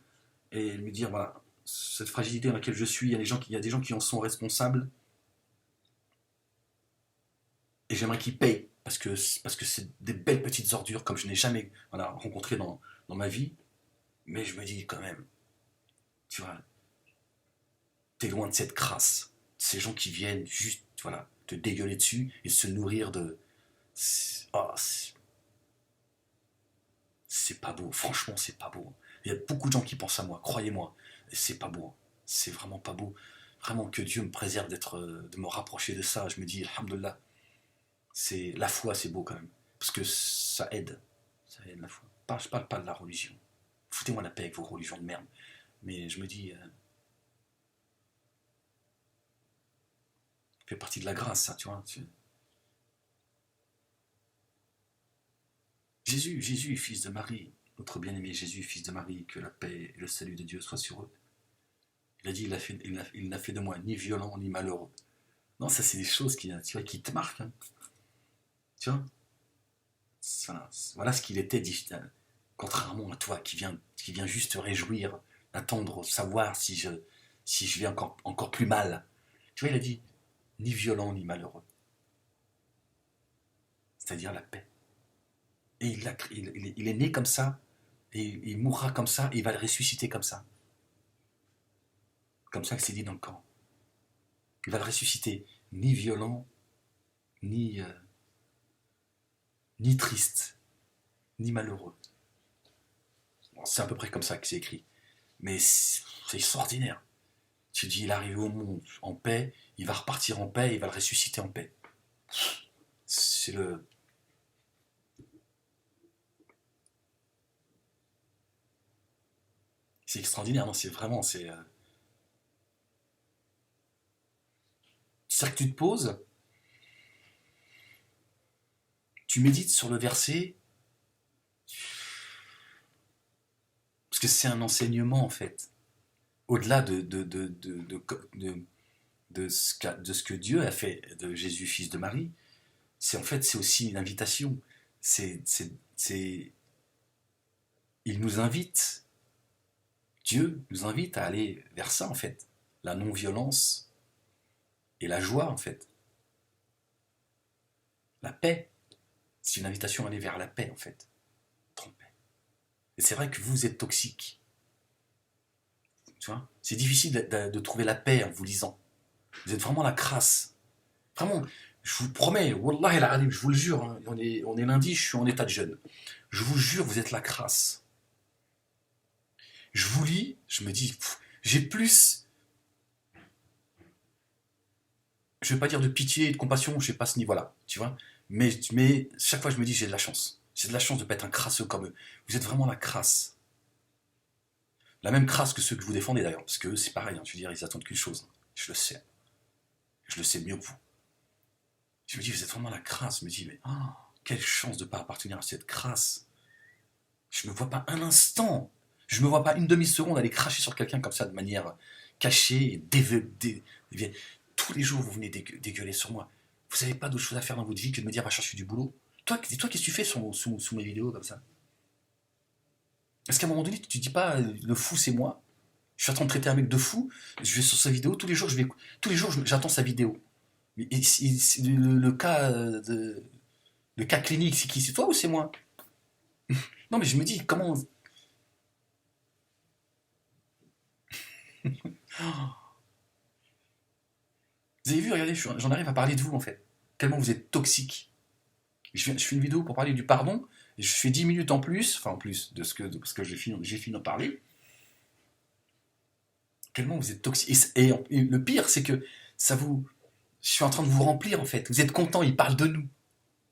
et me dire, voilà, cette fragilité dans laquelle je suis, il y a des gens qui en sont responsables, et j'aimerais qu'ils payent, parce que c'est des belles petites ordures, comme je n'ai jamais voilà, rencontré dans ma vie, mais je me dis quand même, tu vois, t'es loin de cette crasse, ces gens qui viennent juste, voilà, te dégueuler dessus et se nourrir de... Oh, c'est pas beau, franchement, c'est pas beau. Il y a beaucoup de gens qui pensent à moi, croyez-moi, et c'est pas beau, c'est vraiment pas beau. Vraiment que Dieu me préserve de me rapprocher de ça. Je me dis, alhamdoulilah, c'est la foi, c'est beau quand même, parce que ça aide la foi. Je parle pas de la religion. Foutez-moi la paix avec vos religions de merde. Mais je me dis, ça fait partie de la grâce, ça, tu vois. Jésus, fils de Marie, notre bien-aimé Jésus, fils de Marie, que la paix et le salut de Dieu soient sur eux. Il a dit, il n'a fait de moi ni violent ni malheureux. Non, ça c'est des choses tu vois, qui te marquent. Hein. Tu vois voilà ce qu'il était, contrairement à toi qui vient juste te réjouir, attendre, savoir si je vais encore plus mal. Tu vois, il a dit, ni violent ni malheureux. C'est-à-dire la paix. Et il est né comme ça, et il mourra comme ça, et il va le ressusciter comme ça. Comme ça que c'est dit dans le Coran. Il va le ressusciter, ni violent, ni, ni triste, ni malheureux. Bon, c'est à peu près comme ça que c'est écrit. Mais c'est extraordinaire. Tu dis, il est arrivé au monde en paix, il va repartir en paix, il va le ressusciter en paix. C'est le... C'est extraordinaire, non, c'est vraiment... C'est que tu te poses, tu médites sur le verset, parce que c'est un enseignement en fait. Au-delà de ce que Dieu a fait de Jésus, fils de Marie, c'est en fait c'est aussi une invitation. C'est, c'est, c'est, il nous invite, Dieu nous invite à aller vers ça en fait, la non-violence et la joie en fait, la paix. C'est une invitation à aller vers la paix en fait, être en paix. Et c'est vrai que vous êtes toxique, tu vois. C'est difficile de trouver la paix en vous lisant. Vous êtes vraiment la crasse. Vraiment, je vous promets, Wallah el Alim, je vous le jure, hein, on est lundi, je suis en état de jeûne. Je vous jure, vous êtes la crasse. Je vous lis, je me dis, j'ai plus, je vais pas dire de pitié et de compassion, je sais pas ce niveau-là, tu vois. Mais chaque fois, je me dis, j'ai de la chance. J'ai de la chance de ne pas être un crasseux comme eux. Vous êtes vraiment la crasse. La même crasse que ceux que vous défendez d'ailleurs, parce que c'est pareil, hein, je veux dire, ils attendent qu'une chose. Je le sais. Je le sais mieux que vous. Je me dis, vous êtes vraiment la crasse. Je me dis, mais oh, quelle chance de ne pas appartenir à cette crasse. Je ne me vois pas un instant, je ne me vois pas une demi-seconde aller cracher sur quelqu'un comme ça de manière cachée et tous les jours, vous venez dégueuler sur moi. Vous n'avez pas d'autre chose à faire dans votre vie que de me dire, va chercher du boulot. Toi, qu'est-ce que tu fais sous mes vidéos comme ça? Est-ce qu'à un moment donné, tu dis pas, le fou, c'est moi? Je suis en train de traiter un mec de fou, je vais sur sa vidéo, tous les jours, j'attends sa vidéo. Mais le cas le cas clinique, c'est qui? C'est toi ou c'est moi? Non, mais je me dis, comment... Vous avez vu, regardez, j'en arrive à parler de vous, en fait. Tellement vous êtes toxique. Je fais une vidéo pour parler du pardon, et je fais 10 minutes en plus, enfin en plus parce que j'ai fini d'en parler. Tellement vous êtes toxique. Et le pire, c'est que ça vous... Je suis en train de vous remplir, en fait. Vous êtes content, il parle de nous.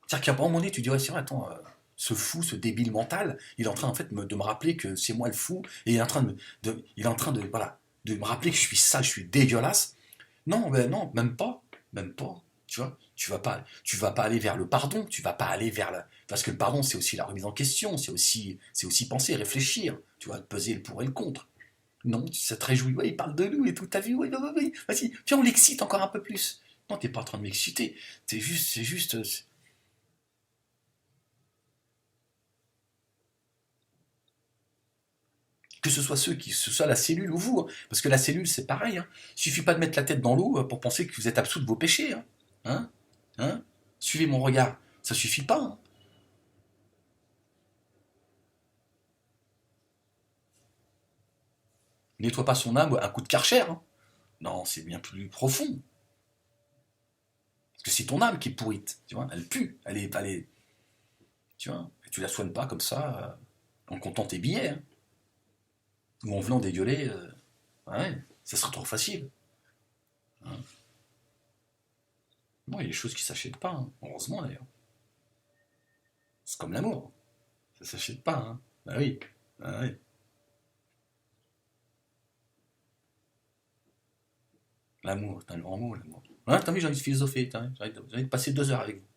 C'est-à-dire qu'à un moment donné, tu dis, ouais, c'est vrai, attends, ce fou, ce débile mental, il est en train, en fait, de me rappeler que c'est moi le fou, et il est en train il est en train voilà, de me rappeler que je suis sale, je suis dégueulasse. Non, ben non, même pas, tu vois. Tu vas pas aller vers le pardon, tu vas pas aller vers la... Parce que le pardon, c'est aussi la remise en question, c'est aussi penser, réfléchir, tu vois, peser le pour et le contre. Non, ça te réjouit, ouais, il parle de nous et tout, t'as vu, ouais, ouais, ouais, vas-y, viens, on l'excite encore un peu plus. Non, t'es pas en train de m'exciter. C'est juste. Que ce soit ce soit la cellule ou vous, hein. Parce que la cellule, c'est pareil. Hein. Il suffit pas de mettre la tête dans l'eau pour penser que vous êtes absous de vos péchés. Hein. Hein. Hein. Suivez mon regard. Ça suffit pas. Hein. Nettoie pas son âme un coup de Karcher. Hein. Non, c'est bien plus profond. Parce que c'est ton âme qui est pourrite. Tu vois, elle pue. Tu vois, et tu la soignes pas comme ça, en comptant tes billets. Hein. Ou en venant dégueuler. Ouais, ça serait trop facile. Hein. Non, il y a des choses qui s'achètent pas. Hein. Heureusement d'ailleurs. C'est comme l'amour. Ça s'achète pas. Hein. Bah oui. Ah oui. L'amour, c'est un grand mot, l'amour. Hein, t'as vu, j'ai envie de philosopher, j'ai envie de passer 2 heures avec vous.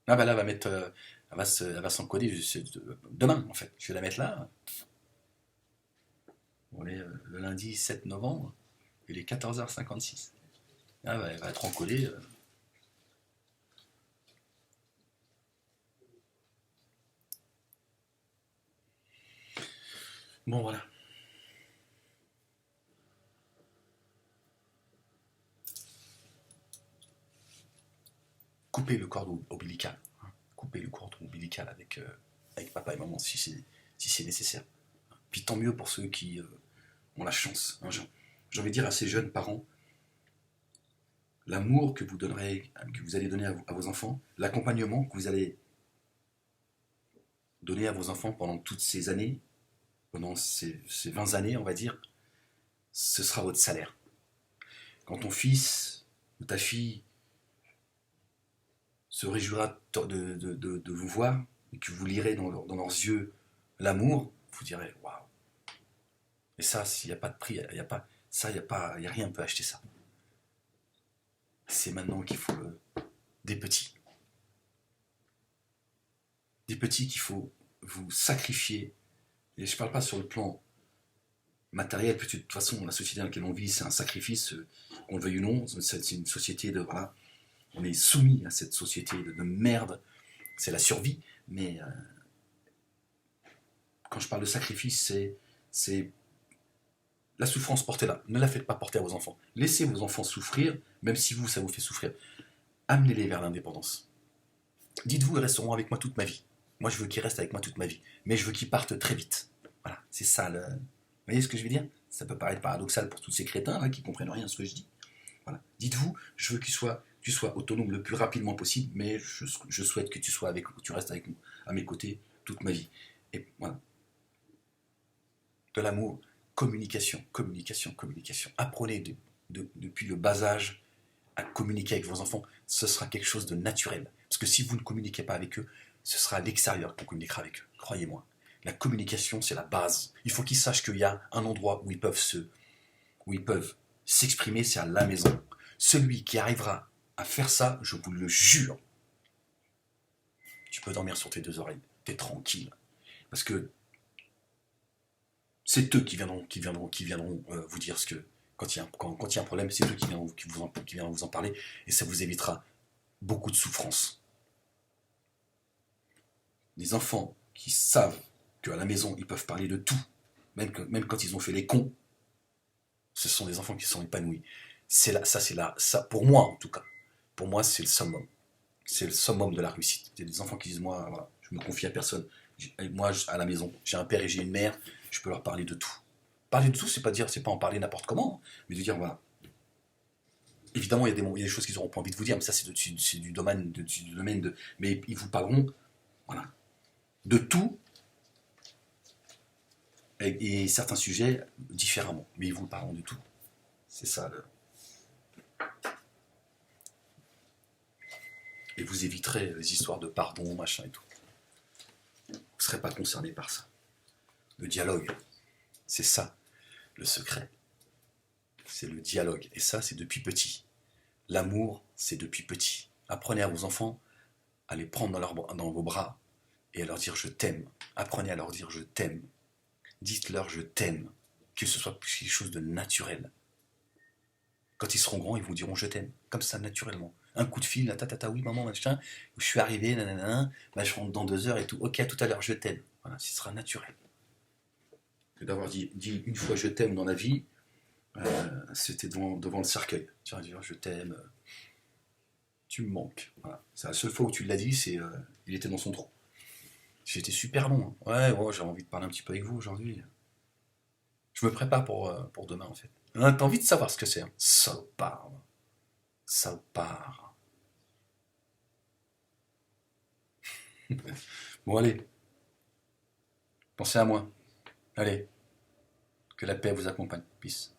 Ah bah là, elle va mettre, elle va s'encoder demain, en fait. Je vais la mettre là. On est le lundi 7 novembre, il est 14h56. Ah bah, elle va être encodée. Bon, voilà. Coupez le cordon ombilical. Hein. Coupez le cordon ombilical avec papa et maman si c'est nécessaire. Puis tant mieux pour ceux qui ont la chance. Hein, j'ai envie de dire à ces jeunes parents, l'amour que vous donnerez, que vous allez donner à vos enfants, l'accompagnement que vous allez donner à vos enfants pendant toutes ces années, pendant ces 20 années, on va dire, ce sera votre salaire. Quand ton fils ou ta fille se réjouira de vous voir et que vous lirez dans leurs yeux l'amour, vous direz waouh. Et ça, s'il n'y a pas de prix, il y a pas ça, il y a rien qui peut acheter ça. C'est maintenant qu'il faut des petits qu'il faut vous sacrifier. Et je ne parle pas sur le plan matériel, parce que de toute façon, la société dans laquelle on vit, c'est un sacrifice, qu'on le veuille ou non. C'est une société de voilà, on est soumis à cette société de merde. C'est la survie, mais quand je parle de sacrifice, c'est la souffrance, portez-la. Ne la faites pas porter à vos enfants. Laissez vos enfants souffrir, même si vous, ça vous fait souffrir. Amenez-les vers l'indépendance. Dites-vous, ils resteront avec moi toute ma vie. Moi, je veux qu'ils restent avec moi toute ma vie. Mais je veux qu'ils partent très vite. Voilà, c'est ça le... Vous voyez ce que je veux dire? Ça peut paraître paradoxal pour tous ces crétins là, qui comprennent rien à ce que je dis. Voilà. Dites-vous, je veux que tu sois autonome le plus rapidement possible, mais je souhaite que tu sois avec, que tu restes avec moi, à mes côtés toute ma vie. Et voilà. De l'amour, communication, communication, communication. Apprenez depuis le bas âge à communiquer avec vos enfants. Ce sera quelque chose de naturel. Parce que si vous ne communiquez pas avec eux, ce sera à l'extérieur qu'on communiquera avec eux. Croyez-moi. La communication, c'est la base. Il faut qu'ils sachent qu'il y a un endroit où où ils peuvent s'exprimer, c'est à la maison. Celui qui arrivera à faire ça, je vous le jure, tu peux dormir sur tes 2 oreilles. T'es tranquille. Parce que c'est eux qui viendront vous dire ce que quand il y a un problème, c'est eux qui viendront vous en parler et ça vous évitera beaucoup de souffrance. Les enfants qui savent qu'à la maison ils peuvent parler de tout, même quand ils ont fait les cons, ce sont des enfants qui sont épanouis. Ça pour moi en tout cas. Pour moi, c'est le summum. C'est le summum de la réussite. Il y a des enfants qui disent moi, voilà, je me confie à personne. Moi, à la maison, j'ai un père et j'ai une mère, je peux leur parler de tout. Parler de tout, c'est pas en parler n'importe comment, mais de dire voilà. Évidemment, il y a des choses qu'ils n'auront pas envie de vous dire, mais ça, c'est du domaine de. Mais ils vous parleront, voilà, de tout et certains sujets différemment, mais ils vous parleront de tout. C'est ça. Et vous éviterez les histoires de pardon, machin et tout. Vous ne serez pas concerné par ça. Le dialogue, c'est ça, le secret. C'est le dialogue. Et ça, c'est depuis petit. L'amour, c'est depuis petit. Apprenez à vos enfants à les prendre dans vos bras et à leur dire je t'aime. Apprenez à leur dire je t'aime. Dites-leur je t'aime. Que ce soit quelque chose de naturel. Quand ils seront grands, ils vous diront je t'aime, comme ça, naturellement. Un coup de fil, ta, ta, ta, oui, maman, machin, je suis arrivé, nanana, bah, je rentre dans 2 heures et tout. Ok, à tout à l'heure, je t'aime. Voilà, ce sera naturel. Que d'avoir dit une fois je t'aime dans la vie, c'était devant le cercueil. Tu vas dire je t'aime, tu me manques. Voilà. C'est la seule fois où tu l'as dit, il était dans son trou. J'étais super long. Hein. Ouais, ouais, j'ai envie de parler un petit peu avec vous aujourd'hui. Je me prépare pour demain en fait. Hein, t'as envie de savoir ce que c'est. Hein. Salopard. Salopard. Bon allez, pensez à moi. Allez, que la paix vous accompagne. Peace.